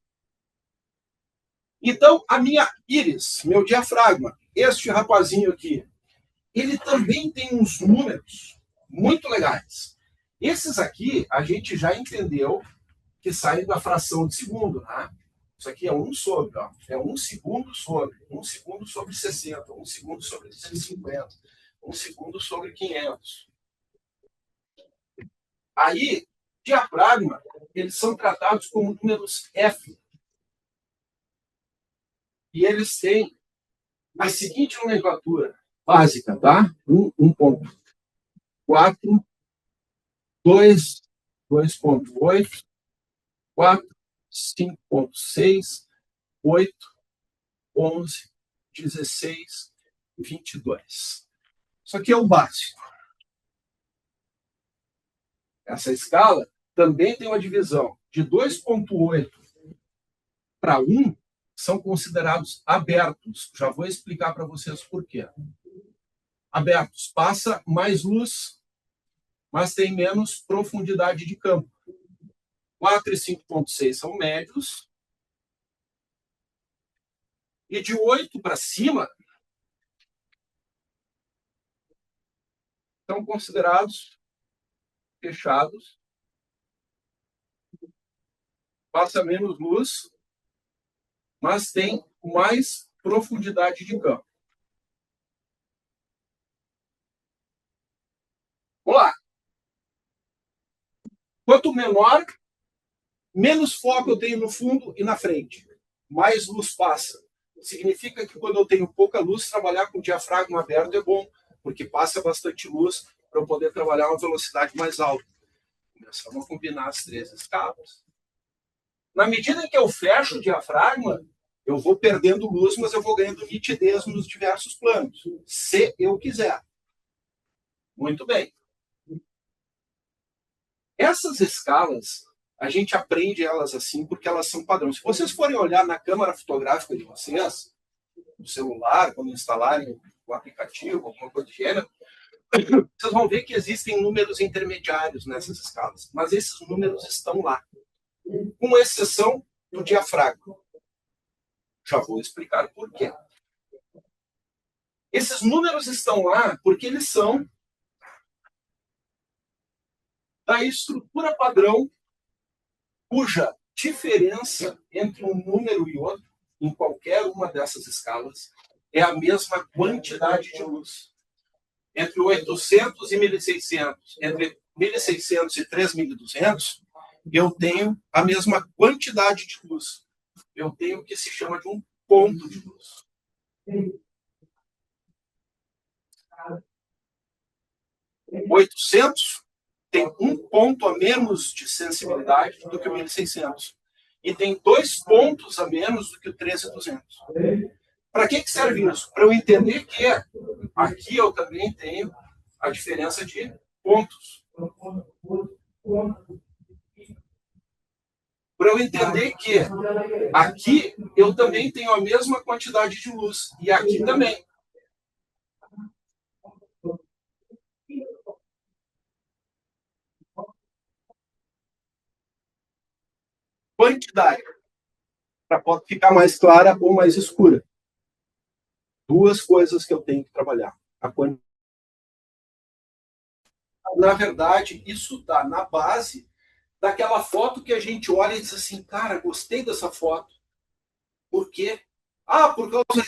Então, a minha íris, meu diafragma, este rapazinho aqui, ele também tem uns números muito legais. Esses aqui, a gente já entendeu que saem da fração de segundo, né? Isso aqui é 1 sobre, ó, é 1 segundo sobre 60, 1 segundo sobre 150, 1 segundo sobre 500. Aí, diafragma, eles são tratados como números F. E eles têm a seguinte nomenclatura básica, tá? 1.4, 2, 2.8, 4, 5.6, 8, 11, 16, 22. Isso aqui é o básico. Essa escala também tem uma divisão de 2.8 para 1, são considerados abertos. Já vou explicar para vocês por quê. Abertos, passa mais luz, mas tem menos profundidade de campo. 4 e 5.6 são médios. E de 8 para cima são considerados fechados. Passa menos luz, mas tem mais profundidade de campo. Vamos lá. Quanto menor, menos foco eu tenho no fundo e na frente. Mais luz passa. Significa que quando eu tenho pouca luz, trabalhar com o diafragma aberto é bom, porque passa bastante luz para eu poder trabalhar uma velocidade mais alta. Começamos a combinar as 3 escalas. Na medida em que eu fecho o diafragma, eu vou perdendo luz, mas eu vou ganhando nitidez nos diversos planos, se eu quiser. Muito bem. Essas escalas, a gente aprende elas assim porque elas são padrão. Se vocês forem olhar na câmera fotográfica de vocês, no celular, quando instalarem o aplicativo, alguma coisa do gênero, vocês vão ver que existem números intermediários nessas escalas, mas esses números estão lá, com exceção do diafragma. Já vou explicar por quê. Esses números estão lá porque eles são da estrutura padrão, cuja diferença entre um número e outro, em qualquer uma dessas escalas, é a mesma quantidade de luz. Entre 800 e 1600, entre 1600 e 3200, eu tenho a mesma quantidade de luz. Eu tenho o que se chama de um ponto de luz. 800 tem um ponto a menos de sensibilidade do que o 1600. E tem 2 pontos a menos do que o 13200. Para que serve isso? Para eu entender que aqui eu também tenho a diferença de pontos. Para eu entender que aqui eu também tenho a mesma quantidade de luz. E aqui também. Quantidade. Para ficar mais clara ou mais escura. 2 coisas que eu tenho que trabalhar. A quantidade Na verdade, isso está na base daquela foto que a gente olha e diz assim, cara, gostei dessa foto. Por quê?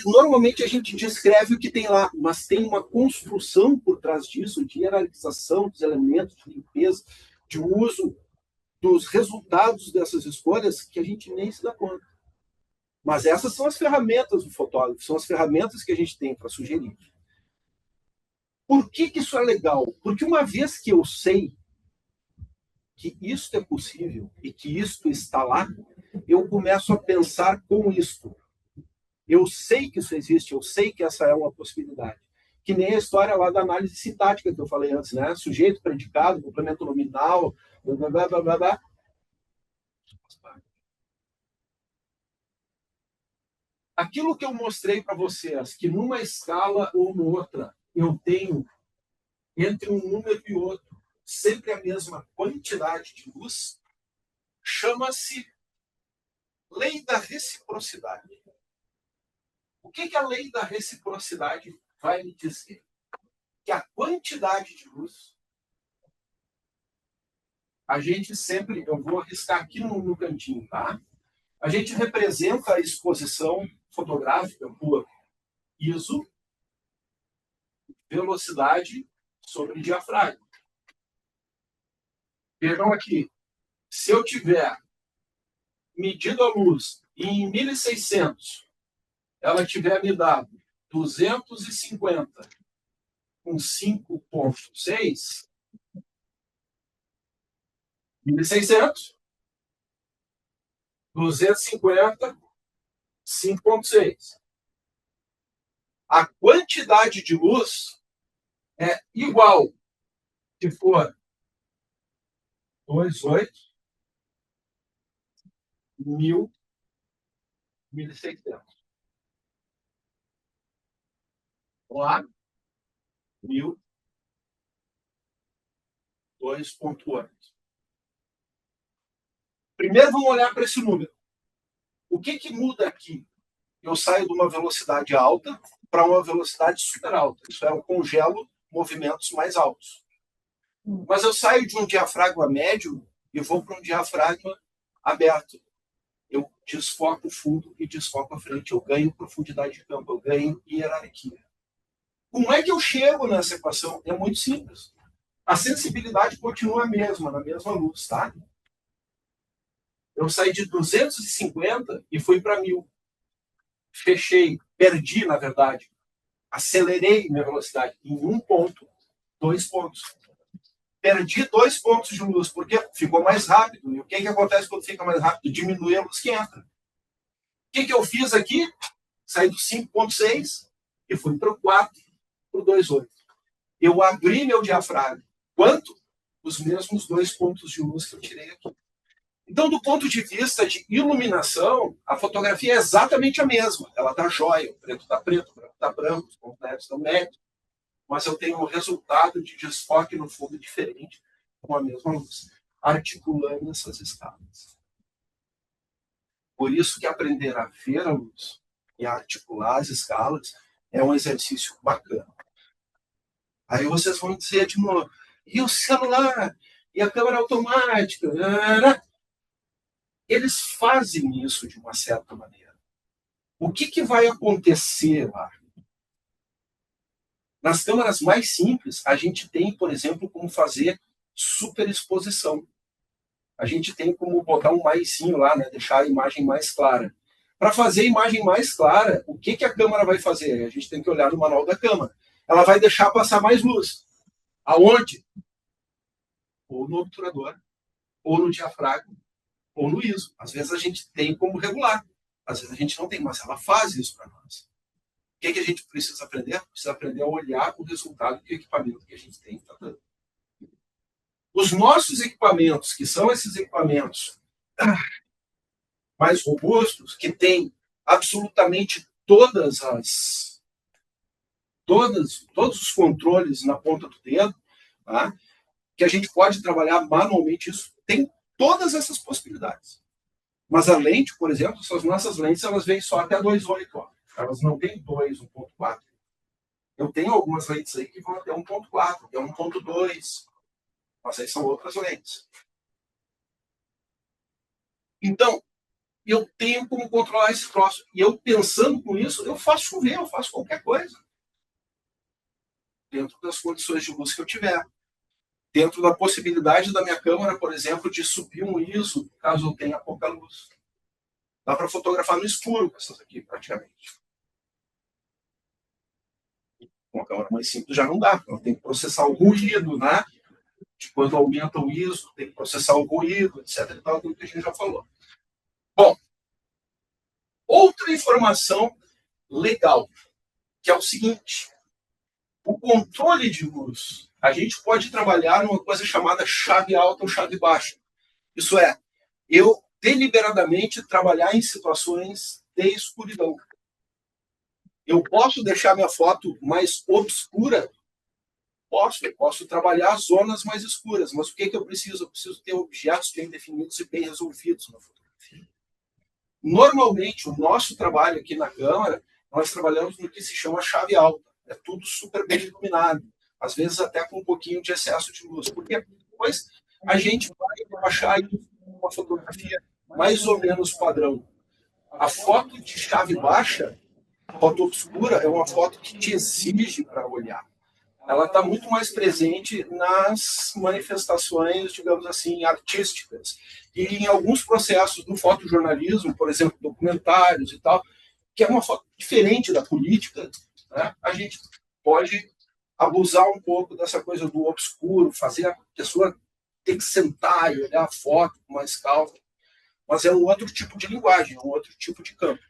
Normalmente a gente descreve o que tem lá, mas tem uma construção por trás disso, de hierarquização dos elementos, de limpeza, de uso dos resultados dessas escolhas que a gente nem se dá conta. Mas essas são as ferramentas do fotógrafo, são as ferramentas que a gente tem para sugerir. Por que isso é legal? Porque uma vez que eu sei que isto é possível e que isto está lá, eu começo a pensar com isto. Eu sei que isso existe, eu sei que essa é uma possibilidade. Que nem a história lá da análise sintática que eu falei antes, né? Sujeito, predicado, complemento nominal, blá, blá, blá, blá, blá. Aquilo que eu mostrei para vocês, que numa escala ou noutra, eu tenho entre um número e outro sempre a mesma quantidade de luz, chama-se lei da reciprocidade. O que a lei da reciprocidade vai me dizer? Que a quantidade de luz, a gente sempre, eu vou arriscar aqui no cantinho, tá? A gente representa a exposição fotográfica por ISO, velocidade sobre diafragma. Vejam aqui, se eu tiver medido a luz em 1600, ela tiver me dado 250 com 5.6, 1600, 250, 5.6. A quantidade de luz é igual se for 2.8, 1.000, 1.600. Vamos lá? 1.000, 2.8. Primeiro vamos olhar para esse número. O que muda aqui? Eu saio de uma velocidade alta para uma velocidade super alta. Isso é, eu congelo movimentos mais altos. Mas eu saio de um diafragma médio e vou para um diafragma aberto. Eu desfoco o fundo e desfoco a frente. Eu ganho profundidade de campo, eu ganho hierarquia. Como é que eu chego nessa equação? É muito simples. A sensibilidade continua a mesma, na mesma luz, tá? Eu saí de 250 e fui para 1.000. Fechei, perdi, na verdade. Acelerei minha velocidade em 1 ponto, 2 pontos. Perdi 2 pontos de luz, porque ficou mais rápido. E o que acontece quando fica mais rápido? Diminui a luz que entra. O que eu fiz aqui? Saí do 5.6 e fui para o 4, para o 2.8. Eu abri meu diafragma. Quanto? Os mesmos 2 pontos de luz que eu tirei aqui. Então, do ponto de vista de iluminação, a fotografia é exatamente a mesma. Ela está jóia, o preto está preto, o branco está branco, os pontos médios estão médios. Mas eu tenho um resultado de desfoque no fundo diferente, com a mesma luz, articulando essas escalas. Por isso que aprender a ver a luz e a articular as escalas é um exercício bacana. Aí vocês vão dizer de novo, e o celular? E a câmera automática? Eles fazem isso de uma certa maneira. O que vai acontecer lá? Nas câmeras mais simples, a gente tem, por exemplo, como fazer superexposição. A gente tem como botar um maisinho lá, né? Deixar a imagem mais clara. Para fazer a imagem mais clara, o que a câmera vai fazer? A gente tem que olhar no manual da câmera. Ela vai deixar passar mais luz. Aonde? Ou no obturador, ou no diafragma, ou no ISO. Às vezes a gente tem como regular. Às vezes a gente não tem, mas ela faz isso para nós. O que a gente precisa aprender? Precisa aprender a olhar o resultado que o equipamento que a gente tem está dando. Os nossos equipamentos, que são esses equipamentos mais robustos, que têm absolutamente todos os controles na ponta do dedo, tá? Que a gente pode trabalhar manualmente, isso tem todas essas possibilidades. Mas a lente, por exemplo, essas nossas lentes, elas vêm só até 2.8, elas não têm 2, 1.4. Eu tenho algumas lentes aí que vão até 1.4, até 1.2. Mas aí são outras lentes. Então, eu tenho como controlar esse troço. E eu, pensando com isso, eu faço chover, eu faço qualquer coisa. Dentro das condições de luz que eu tiver. Dentro da possibilidade da minha câmera, por exemplo, de subir um ISO, caso eu tenha pouca luz. Dá para fotografar no escuro com essas aqui, praticamente. Com uma câmera mais simples já não dá. Ela tem que processar o ruído, né? Quando aumenta o ISO, tem que processar o ruído, etc. E tal, tudo que a gente já falou. Bom, outra informação legal, que é o seguinte: o controle de luz. A gente pode trabalhar numa coisa chamada chave alta ou chave baixa. Isso é, eu deliberadamente trabalhar em situações de escuridão. Eu posso deixar minha foto mais obscura? Posso trabalhar zonas mais escuras, mas o que eu preciso? Eu preciso ter objetos bem definidos e bem resolvidos na fotografia. Normalmente, o nosso trabalho aqui na câmara, nós trabalhamos no que se chama chave alta. É tudo super bem iluminado, às vezes até com um pouquinho de excesso de luz, porque depois a gente vai achar uma fotografia mais ou menos padrão. A foto de chave baixa, foto obscura, é uma foto que te exige para olhar. Ela está muito mais presente nas manifestações, digamos assim, artísticas. E em alguns processos do fotojornalismo, por exemplo, documentários e tal, que é uma foto diferente da política, né? A gente pode abusar um pouco dessa coisa do obscuro, fazer a pessoa ter que sentar e olhar a foto com mais calma. Mas é um outro tipo de linguagem, é um outro tipo de campo.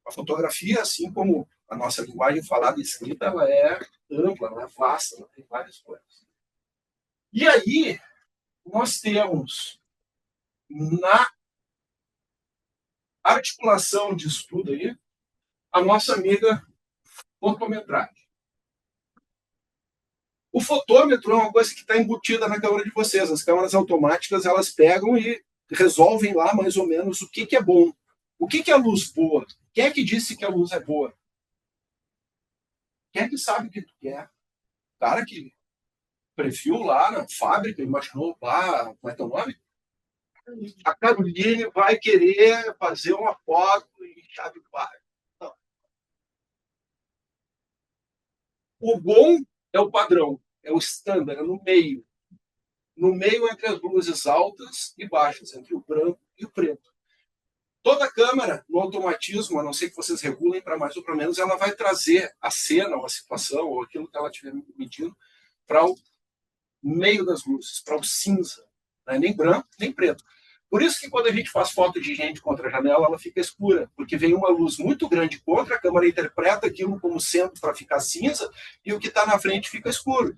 A fotografia, assim como a nossa linguagem falada e escrita, ela é ampla, ela é vasta, ela tem várias coisas. E aí, nós temos na articulação disso tudo aí, a nossa amiga fotometragem. O fotômetro é uma coisa que está embutida na câmera de vocês. As câmeras automáticas, elas pegam e resolvem lá mais ou menos o que é bom. O que é luz boa? Quem é que disse que a luz é boa? Quem é que sabe o que tu quer? O cara que previu lá na fábrica, imaginou lá, como é que é o nome? A Caroline vai querer fazer uma foto em chave baixa. Não. O bom é o padrão, é o estándar, é no meio. No meio entre as luzes altas e baixas, entre o branco e o preto. Toda câmera, no automatismo, a não ser que vocês regulem para mais ou para menos, ela vai trazer a cena, ou a situação, ou aquilo que ela estiver medindo, para o meio das luzes, para o cinza. Não é nem branco, nem preto. Por isso que quando a gente faz foto de gente contra a janela, ela fica escura, porque vem uma luz muito grande contra, a câmera interpreta aquilo como sendo para ficar cinza, e o que está na frente fica escuro.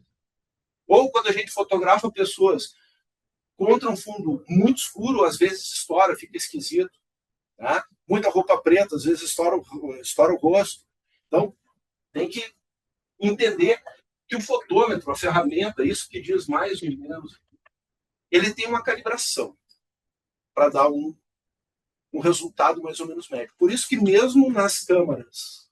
Ou quando a gente fotografa pessoas contra um fundo muito escuro, às vezes estoura, fica esquisito. Tá? Muita roupa preta, às vezes estoura o rosto. Então, tem que entender que o fotômetro, a ferramenta, isso que diz mais ou menos, ele tem uma calibração para dar um resultado mais ou menos médio. Por isso que mesmo nas câmeras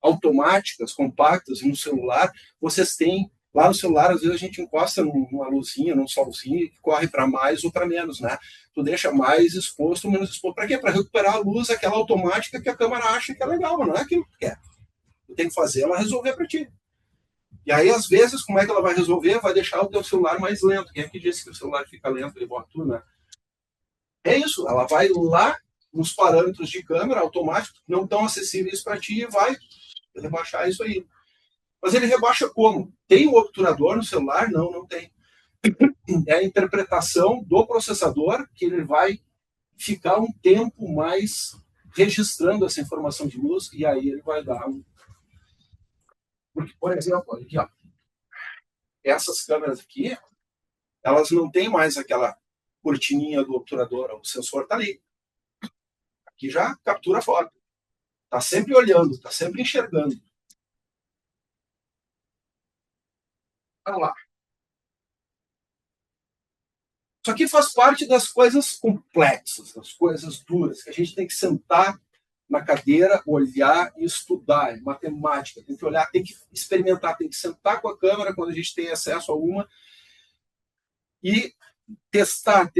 automáticas, compactas, no celular, vocês têm, lá no celular, às vezes a gente encosta numa luzinha, num solzinho, que corre para mais ou para menos, né? Tu deixa mais exposto ou menos exposto. Para quê? Para recuperar a luz, aquela automática que a câmera acha que é legal, mas não é aquilo que tu quer. Tu tem que fazer ela resolver para ti. E aí, às vezes, como é que ela vai resolver? Vai deixar o teu celular mais lento. Quem é que disse que o celular fica lento? Ele bota tudo, né? É isso, ela vai lá nos parâmetros de câmera automáticos, não tão acessíveis para ti, e vai rebaixar isso aí. Mas ele rebaixa como? Tem um obturador no celular? Não, não tem. É a interpretação do processador que ele vai ficar um tempo mais registrando essa informação de luz, e aí ele vai dar um... Porque, por exemplo, olha aqui, ó, essas câmeras aqui, elas não têm mais aquela cortininha do obturador, o sensor está ali. Aqui já captura a foto. Está sempre olhando, está sempre enxergando. Olha lá. Isso aqui faz parte das coisas complexas, das coisas duras, que a gente tem que sentar na cadeira, olhar e estudar. É matemática, tem que olhar, tem que experimentar, tem que sentar com a câmera quando a gente tem acesso a uma e testar,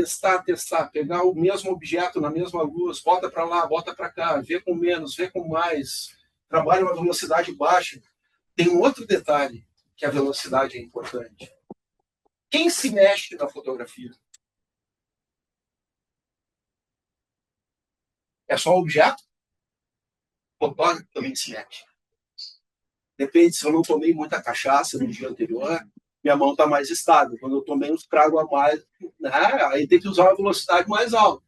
pegar o mesmo objeto na mesma luz, bota para lá, bota para cá, vê com menos, vê com mais, trabalha uma velocidade baixa. Tem um outro detalhe, que a velocidade é importante. Quem se mexe na fotografia? É só o objeto? O fotógrafo também se mexe. Depende, se eu não tomei muita cachaça no dia anterior, minha mão está mais estável. Quando eu tomei uns tragos a mais, né, aí tem que usar uma velocidade mais alta.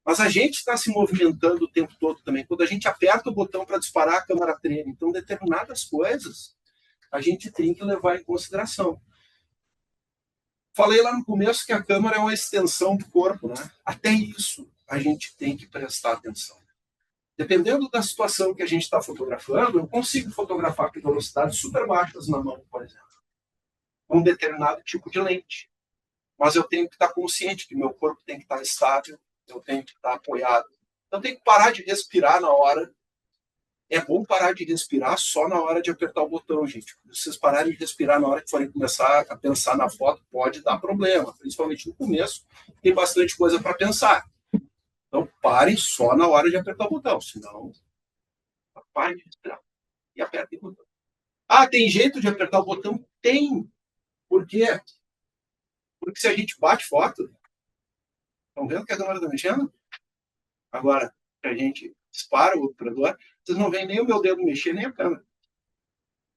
Mas a gente está se movimentando o tempo todo também. Quando a gente aperta o botão para disparar, a câmera treme. Então, determinadas coisas a gente tem que levar em consideração. Falei lá no começo que a câmera é uma extensão do corpo, né? Até isso a gente tem que prestar atenção. Dependendo da situação que a gente está fotografando, eu consigo fotografar com velocidades super baixas na mão, por exemplo, com um determinado tipo de lente. Mas eu tenho que estar consciente que meu corpo tem que estar estável, eu tenho que estar apoiado. Eu tenho que parar de respirar na hora. É bom parar de respirar só na hora de apertar o botão, gente. Se vocês pararem de respirar na hora que forem começar a pensar na foto, pode dar problema. Principalmente no começo, tem bastante coisa para pensar. Então, parem só na hora de apertar o botão. Senão, parem de respirar e apertem o botão. Ah, tem jeito de apertar o botão? Tem. Por quê? Porque se a gente bate foto, estão vendo que a câmera está mexendo? Agora, se a gente dispara o operador, vocês não veem nem o meu dedo mexer, nem a câmera.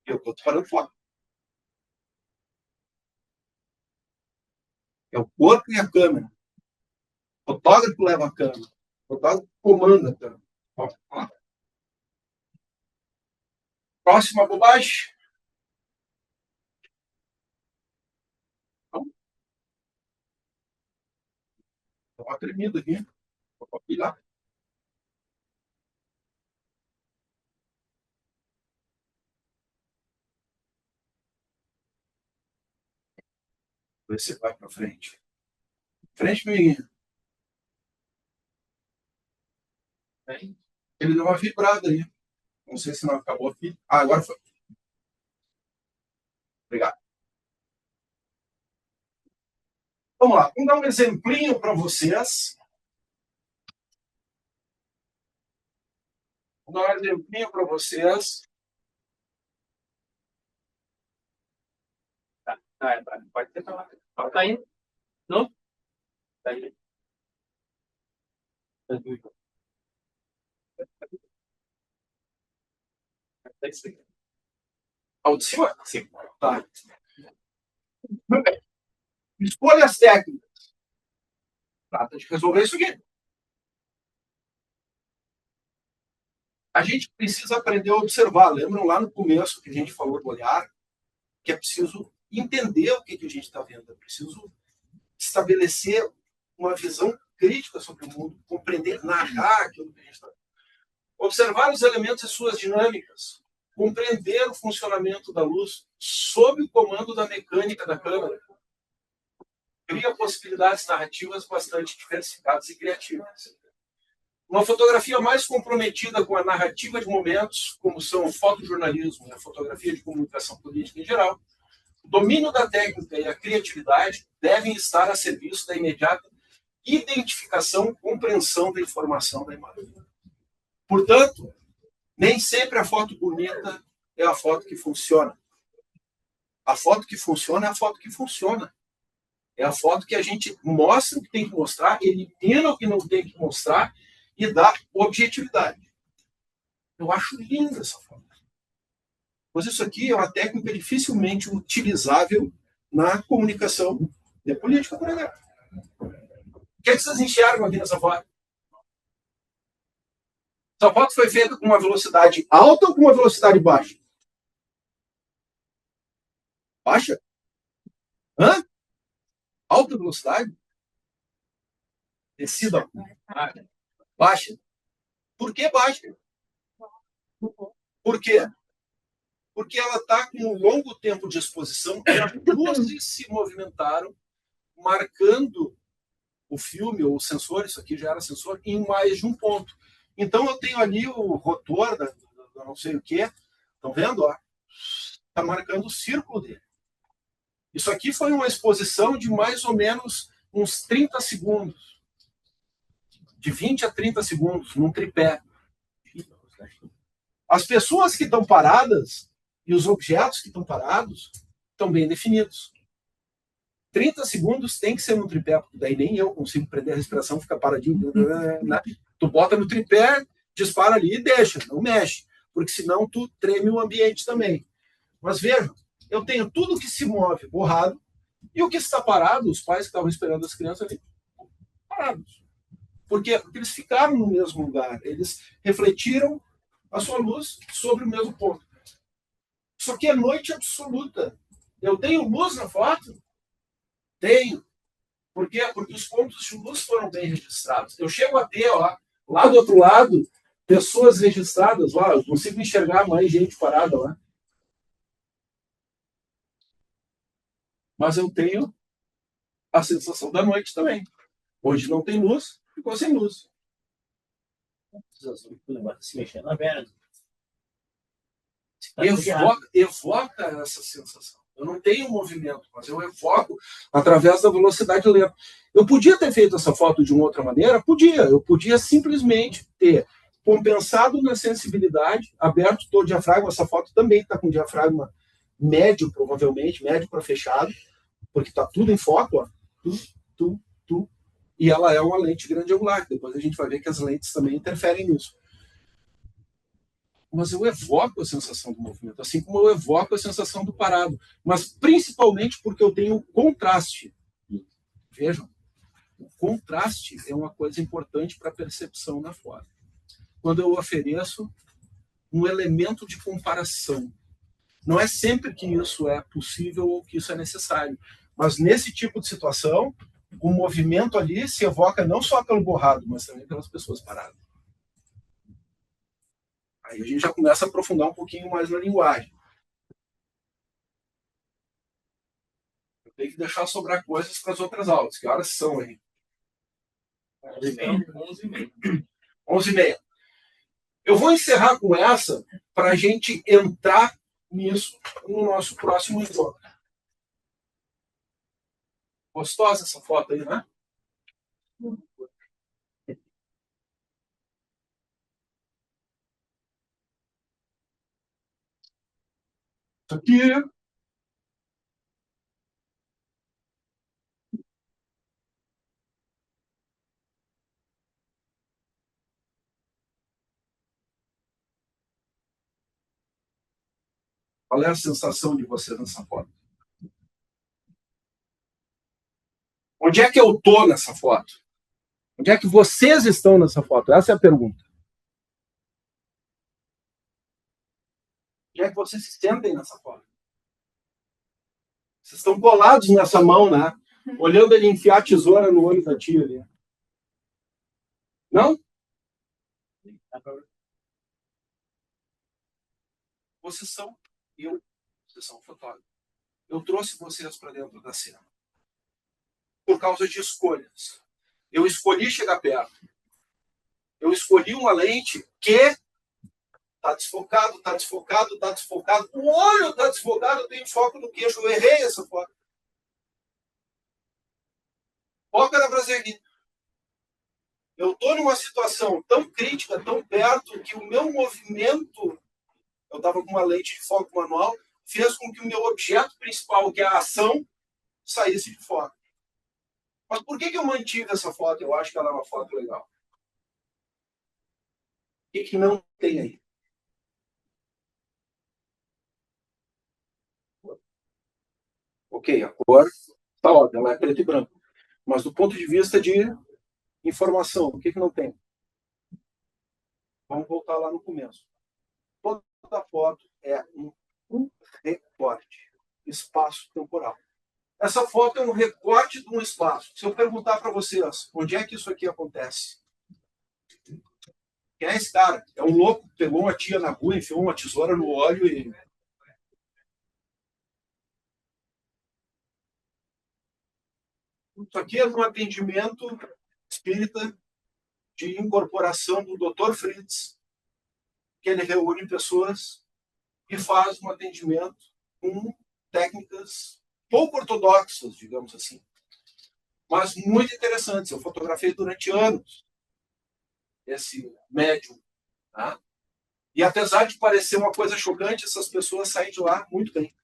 Eu estou disparando foto. É o corpo e a câmera. O fotógrafo leva a câmera. O fotógrafo comanda a câmera. Próxima bobagem. Dá uma tremida aqui. Vou copiar. Ver se vai para frente. Frente, menino. Ele deu uma vibrada aí. Não sei se não acabou aqui. Ah, agora foi. Obrigado. Vamos lá. Vamos dar um exemplinho para vocês. Vou dar um exemplinho para vocês. Tá, pode ter falado. Tá indo? Não? Tá indo. Ao de cima? Sim. Tá. Escolhas técnicas. Trata de resolver isso aqui. A gente precisa aprender a observar. Lembram lá no começo que a gente falou do olhar? Que é preciso entender o que a gente está vendo. É preciso estabelecer uma visão crítica sobre o mundo, compreender, narrar aquilo que a gente está vendo. Observar os elementos e suas dinâmicas. Compreender o funcionamento da luz sob o comando da mecânica da câmera. Cria possibilidades narrativas bastante diversificadas e criativas. Uma fotografia mais comprometida com a narrativa de momentos, como são o fotojornalismo e a fotografia de comunicação política em geral, o domínio da técnica e a criatividade devem estar a serviço da imediata identificação e compreensão da informação da imagem. Portanto, nem sempre a foto bonita é a foto que funciona. A foto que funciona é a foto que funciona. É a foto que a gente mostra o que tem que mostrar, elimina o que não tem que mostrar e dá objetividade. Eu acho linda essa foto. Pois isso aqui é uma técnica dificilmente utilizável na comunicação de política, por exemplo. O que vocês enxergam aqui nessa foto? Essa foto foi feita com uma velocidade alta ou com uma velocidade baixa? Baixa? Hã? Alta velocidade? Descida. Baixa. Por que baixa? Por quê? Porque ela está com um longo tempo de exposição e as luzes se movimentaram, marcando o filme ou o sensor, isso aqui já era sensor, em mais de um ponto. Então eu tenho ali o rotor da não sei o quê. Estão vendo? Está marcando o círculo dele. Isso aqui foi uma exposição de mais ou menos uns 30 segundos. De 20 a 30 segundos, num tripé. As pessoas que estão paradas e os objetos que estão parados estão bem definidos. 30 segundos tem que ser no tripé, porque daí nem eu consigo prender a respiração, ficar paradinho. Tu bota no tripé, dispara ali e deixa, não mexe, porque senão tu treme o ambiente também. Mas veja, eu tenho tudo que se move borrado e o que está parado, os pais que estavam esperando as crianças ali, parados. Por quê? Porque eles ficaram no mesmo lugar, eles refletiram a sua luz sobre o mesmo ponto. Isso aqui é noite absoluta. Eu tenho luz na foto? Tenho. Por quê? Porque os pontos de luz foram bem registrados. Eu chego a ter, ó, lá do outro lado, pessoas registradas. Lá, eu consigo enxergar mais gente parada lá. Mas eu tenho a sensação da noite também. Onde não tem luz, ficou sem luz. O negócio se mexendo na perna. Evoca essa sensação. Eu não tenho movimento, mas eu evoco através da velocidade lenta. Eu podia ter feito essa foto de uma outra maneira? Podia. Eu podia simplesmente ter compensado na sensibilidade, aberto todo o diafragma. Essa foto também está com diafragma médio, provavelmente, médio para fechado, porque está tudo em foco, ó. E ela é uma lente grande angular. Depois a gente vai ver que as lentes também interferem nisso. Mas eu evoco a sensação do movimento, assim como eu evoco a sensação do parado, mas principalmente porque eu tenho contraste. Vejam, o contraste é uma coisa importante para a percepção na foto. Quando eu ofereço um elemento de comparação, não é sempre que isso é possível ou que isso é necessário, mas nesse tipo de situação, o movimento ali se evoca não só pelo borrado, mas também pelas pessoas paradas. Aí a gente já começa a aprofundar um pouquinho mais na linguagem. Eu tenho que deixar sobrar coisas para as outras aulas. Que horas são aí? 11h30. 11h30. Eu vou encerrar com essa para a gente entrar nisso no nosso próximo encontro. Gostosa essa foto aí, né? Isso aqui qual é a sensação de vocês nessa foto? Onde é que eu estou nessa foto? Onde é que vocês estão nessa foto? Essa é a pergunta. Onde é que vocês se sentem nessa foto? Vocês estão colados nessa mão, né? Olhando ele enfiar a tesoura no olho da tia ali. Não? Vocês são eu. Vocês são fotógrafos. Eu trouxe vocês para dentro da cena. Por causa de escolhas. Eu escolhi chegar perto. Eu escolhi uma lente que está desfocado, está desfocado, está desfocado. O olho está desfocado, eu tenho foco no queixo. Eu errei essa foto. Foca na Brasil. Eu estou numa situação tão crítica, tão perto, que o meu movimento, eu estava com uma lente de foco manual, fez com que o meu objeto principal, que é a ação, saísse de foco. Mas por que eu mantive essa foto? Eu acho que ela é uma foto legal. O que não tem aí? Ok, a cor está óbvia, ela é preto e branco. Mas do ponto de vista de informação, o que não tem? Vamos voltar lá no começo. Toda foto é um recorte espaço-temporal. Essa foto é um recorte de um espaço. Se eu perguntar para vocês, onde é que isso aqui acontece? Quem é esse cara? É um louco que pegou uma tia na rua, enfiou uma tesoura no olho e... Isso aqui é um atendimento espírita de incorporação do Dr. Fritz, que ele reúne pessoas e faz um atendimento com técnicas pouco ortodoxas, digamos assim, mas muito interessantes. Eu fotografei durante anos esse médium. Tá? E apesar de parecer uma coisa chocante, essas pessoas saem de lá muito bem.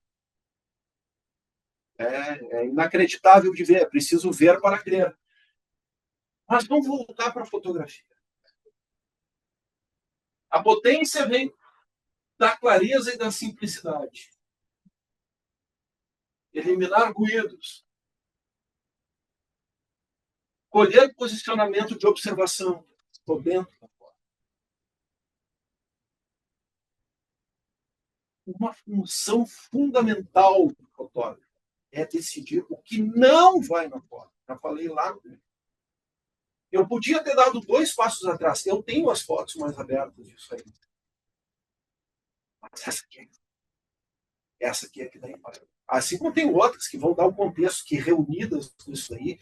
É inacreditável de ver, é preciso ver para crer. Mas vamos voltar para a fotografia. A potência vem da clareza e da simplicidade. Eliminar ruídos. Colher posicionamento de observação. Estou dentro da foto. Uma função fundamental do fotógrafo é decidir o que não vai na foto. Já falei lá. Eu podia ter dado 2 passos atrás. Eu tenho as fotos mais abertas disso aí. Mas essa aqui é que dá impacto. Assim como tem outras que vão dar o contexto, que reunidas com isso aí,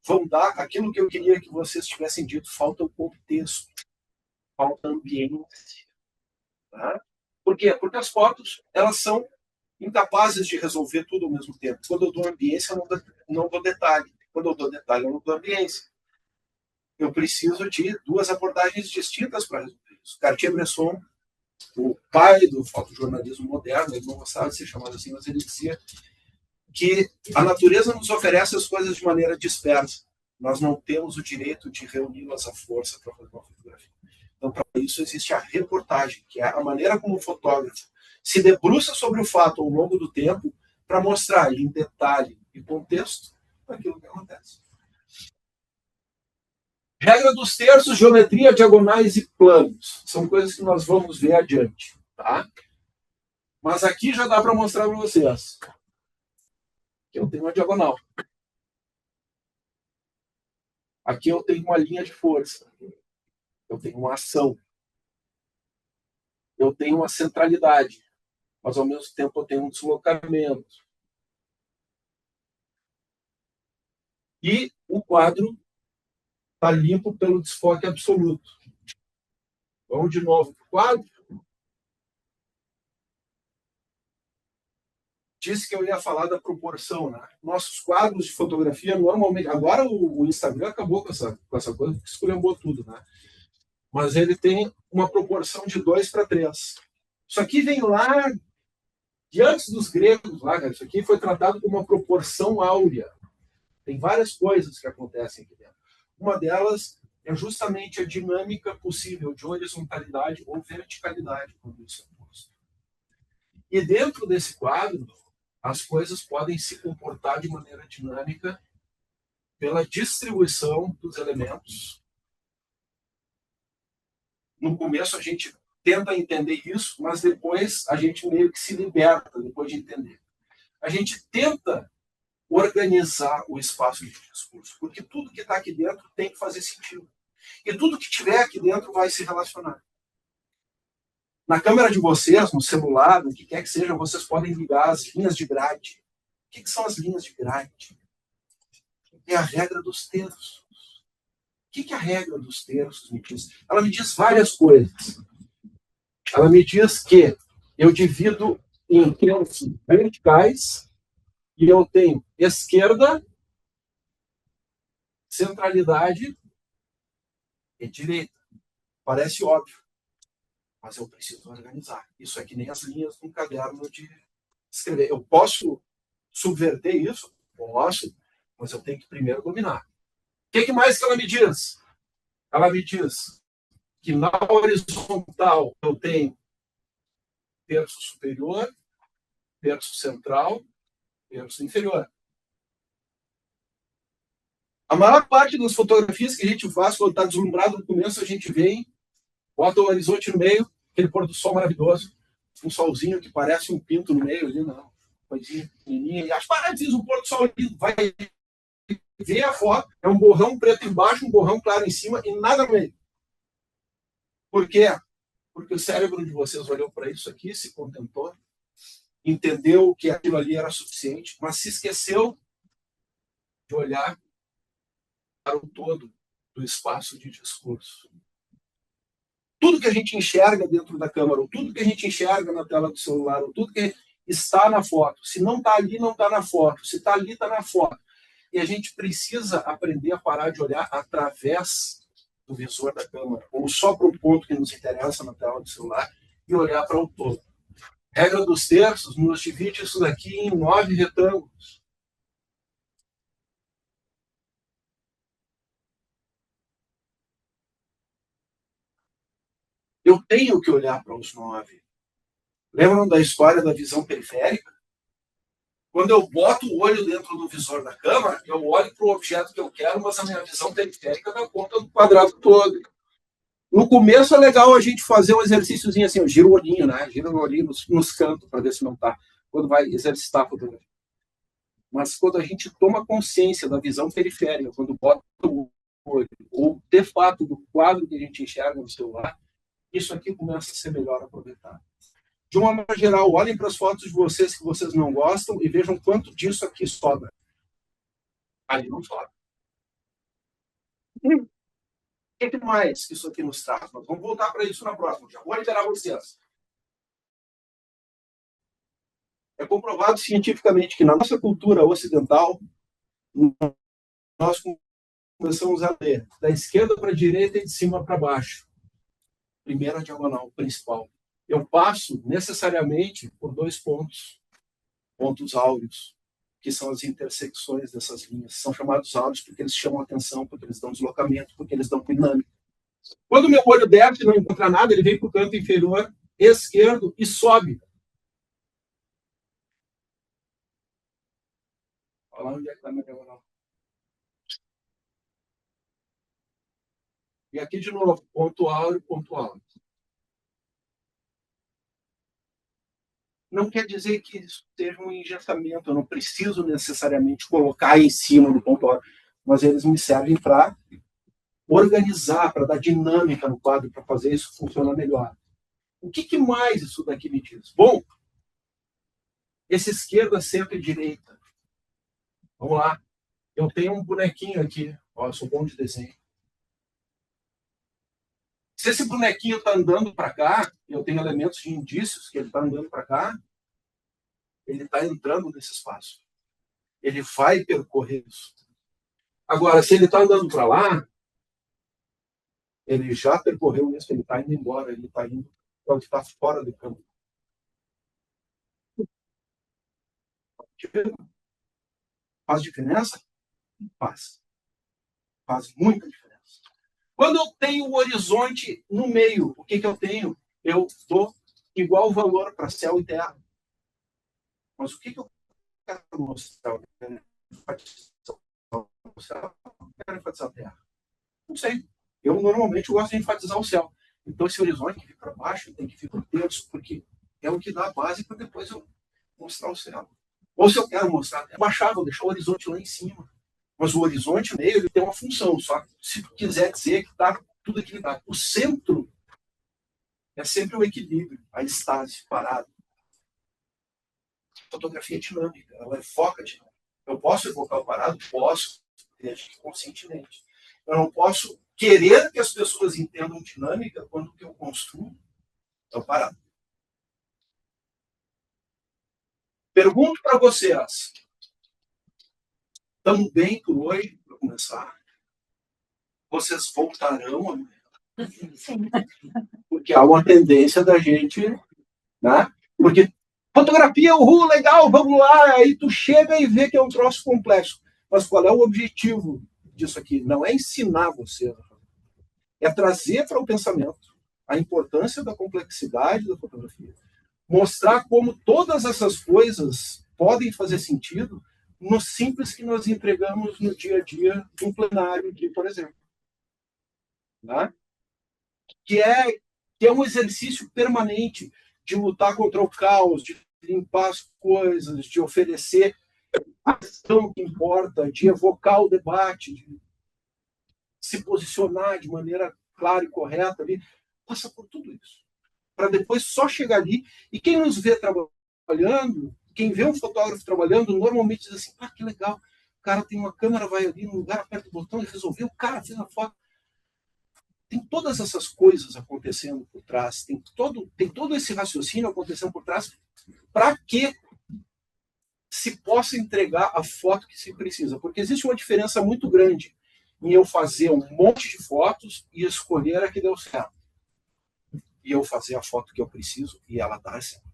vão dar aquilo que eu queria que vocês tivessem dito. Falta o contexto, falta a ambiência. Tá? Por quê? Porque as fotos, elas são incapazes de resolver tudo ao mesmo tempo. Quando eu dou ambiência, eu não dou detalhe. Quando eu dou detalhe, eu não dou ambiência. Eu preciso de 2 abordagens distintas para resolver isso. Cartier-Bresson, o pai do fotojornalismo moderno, ele não gostava de ser chamado assim, mas ele dizia que a natureza nos oferece as coisas de maneira dispersa. Nós não temos o direito de reuni-las à força para fazer uma fotografia. Então, para isso, existe a reportagem, que é a maneira como o fotógrafo se debruça sobre o fato ao longo do tempo para mostrar em detalhe e contexto aquilo que acontece. Regra dos terços, geometria, diagonais e planos. São coisas que nós vamos ver adiante. Tá? Mas aqui já dá para mostrar para vocês que eu tenho uma diagonal. Aqui eu tenho uma linha de força. Eu tenho uma ação. Eu tenho uma centralidade. Mas, ao mesmo tempo, eu tenho um deslocamento. E o quadro está limpo pelo desfoque absoluto. Vamos de novo para o quadro. Disse que eu ia falar da proporção. Né? Nossos quadros de fotografia, normalmente... Agora o Instagram acabou com essa coisa, que esculhambou tudo. Né? Mas ele tem uma proporção de 2:3. Isso aqui vem lá de antes dos gregos. Lá, isso aqui foi tratado como uma proporção áurea. Tem várias coisas que acontecem aqui dentro. Uma delas é justamente a dinâmica possível de horizontalidade ou verticalidade quando isso é posto. E dentro desse quadro, as coisas podem se comportar de maneira dinâmica pela distribuição dos elementos. No começo a gente tenta entender isso, mas depois a gente meio que se liberta depois de entender. A gente tenta organizar o espaço de discurso, porque tudo que está aqui dentro tem que fazer sentido. E tudo que estiver aqui dentro vai se relacionar. Na câmera de vocês, no celular, no que quer que seja, vocês podem ligar as linhas de grade. O que são as linhas de grade? É a regra dos terços. O que é a regra dos terços me diz? Ela me diz várias coisas. Ela me diz que eu divido em terços verticais e eu tenho esquerda, centralidade e direita. Parece óbvio, mas eu preciso organizar. Isso é que nem as linhas de um caderno de escrever. Eu posso subverter isso? Posso, mas eu tenho que primeiro dominar. O que mais que ela me diz? Ela me diz que na horizontal eu tenho terço superior, terço central, terço inferior. A maior parte das fotografias que a gente faz quando está deslumbrado no começo, a gente vem, bota o horizonte no meio, aquele pôr do sol maravilhoso, um solzinho que parece um pinto no meio ali, não. Coisinha pequenininha, e acha, fiz um pôr do sol lindo. Vai ver a foto, é um borrão preto embaixo, um borrão claro em cima e nada no meio. Por quê? Porque o cérebro de vocês olhou para isso aqui, se contentou, entendeu que aquilo ali era suficiente, mas se esqueceu de olhar para o todo do espaço de discurso. Tudo que a gente enxerga dentro da câmera, ou tudo que a gente enxerga na tela do celular, ou tudo que está na foto. Se não está ali, não está na foto. Se está ali, está na foto. E a gente precisa aprender a parar de olhar através do visor da câmera, ou só para o ponto que nos interessa na tela do celular, e olhar para o todo. Regra dos terços nos divide isso daqui em 9 retângulos. Eu tenho que olhar para os 9. Lembram da história da visão periférica? Quando eu boto o olho dentro do visor da câmera, eu olho para o objeto que eu quero, mas a minha visão periférica dá conta do quadrado todo. No começo é legal a gente fazer um exercíciozinho assim, eu giro o olhinho, né? Giro o olhinho nos cantos para ver se não está. Quando vai exercitar a fotografia. Mas quando a gente toma consciência da visão periférica, quando bota o olho, ou de fato do quadro que a gente enxerga no celular, isso aqui começa a ser melhor aproveitado. De uma maneira geral, olhem para as fotos de vocês que vocês não gostam e vejam quanto disso aqui sobra. Ali não sobra. O que mais que isso aqui nos traz? Nós vamos voltar para isso na próxima. Já vou liberar vocês. É comprovado cientificamente que na nossa cultura ocidental, nós começamos a ler da esquerda para a direita e de cima para baixo. Primeira diagonal principal. Eu passo necessariamente por 2 pontos áureos, que são as intersecções dessas linhas. São chamados áureos porque eles chamam a atenção, porque eles dão deslocamento, porque eles dão dinâmica. Quando o meu olho desce e não encontra nada, ele vem para o canto inferior esquerdo e sobe. Olha lá onde é que está a minha diagonal. E aqui de novo, ponto áureo, ponto áureo. Não quer dizer que isso seja um engessamento, eu não preciso necessariamente colocar em cima do ponto áureo, mas eles me servem para organizar, para dar dinâmica no quadro, para fazer isso funcionar melhor. O que mais isso daqui me diz? Bom, esse esquerda, centro e direita. Vamos lá. Eu tenho um bonequinho aqui. Ó, eu sou bom de desenho. Se esse bonequinho está andando para cá, eu tenho elementos de indícios que ele está andando para cá, ele está entrando nesse espaço. Ele vai percorrer isso. Agora, se ele está andando para lá, ele já percorreu isso, ele está indo embora, ele está indo para onde está fora do campo. Faz diferença? Faz. Faz muita diferença. Quando eu tenho o horizonte no meio, o que eu tenho? Eu dou igual valor para céu e terra. Mas o que eu quero mostrar? Eu quero enfatizar a terra? Não sei. Eu normalmente gosto de enfatizar o céu. Então esse horizonte que fica para baixo tem que ficar tenso, porque é o que dá a base para depois eu mostrar o céu. Ou se eu quero mostrar, baixar, vou deixar o horizonte lá em cima. Mas o horizonte meio ele tem uma função, só se tu quiser dizer que está tudo equilibrado. O centro é sempre o equilíbrio, a estase, parado. A fotografia é dinâmica, ela é foca dinâmica. Eu posso evocar o parado? Posso, desde que conscientemente. Eu não posso querer que as pessoas entendam dinâmica quando o que eu construo é o parado. Pergunto para vocês. Estamos bem por hoje, para começar? Vocês voltarão amanhã? Porque há uma tendência da gente, né? Porque fotografia, uhul, legal, vamos lá. Aí tu chega e vê que é um troço complexo. Mas qual é o objetivo disso aqui? Não é ensinar você, é trazer para o pensamento a importância da complexidade da fotografia. Mostrar como todas essas coisas podem fazer sentido no simples que nós entregamos no dia a dia, no plenário aqui, por exemplo. Né? Que é um exercício permanente de lutar contra o caos, de limpar as coisas, de oferecer a questão que importa, de evocar o debate, de se posicionar de maneira clara e correta ali. Passa por tudo isso. Para depois só chegar ali. E quem nos vê trabalhando, quem vê um fotógrafo trabalhando, normalmente diz assim, que legal, o cara tem uma câmera, vai ali no lugar, aperta o botão e resolveu, o cara fez a foto. tem todas essas coisas acontecendo por trás, tem todo esse raciocínio acontecendo por trás para que se possa entregar a foto que se precisa. Porque existe uma diferença muito grande em eu fazer um monte de fotos e escolher a que deu certo. E eu fazer a foto que eu preciso e ela dá certo.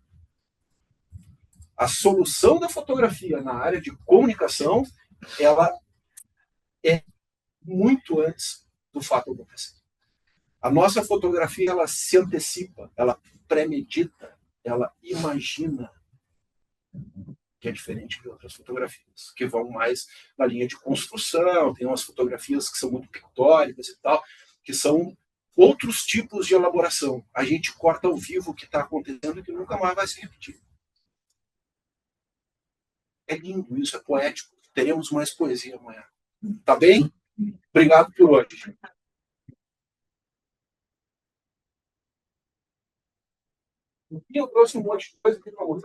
A solução da fotografia na área de comunicação, ela é muito antes do fato acontecer. A nossa fotografia, ela se antecipa, ela premedita, ela imagina, que é diferente de outras fotografias, que vão mais na linha de construção, tem umas fotografias que são muito pictóricas e tal, que são outros tipos de elaboração. A gente corta ao vivo o que está acontecendo e que nunca mais vai se repetir. É lindo, isso é poético. Teremos mais poesia amanhã. Tá bem? Obrigado por hoje. E eu trouxe um monte de coisa aqui para mostrar.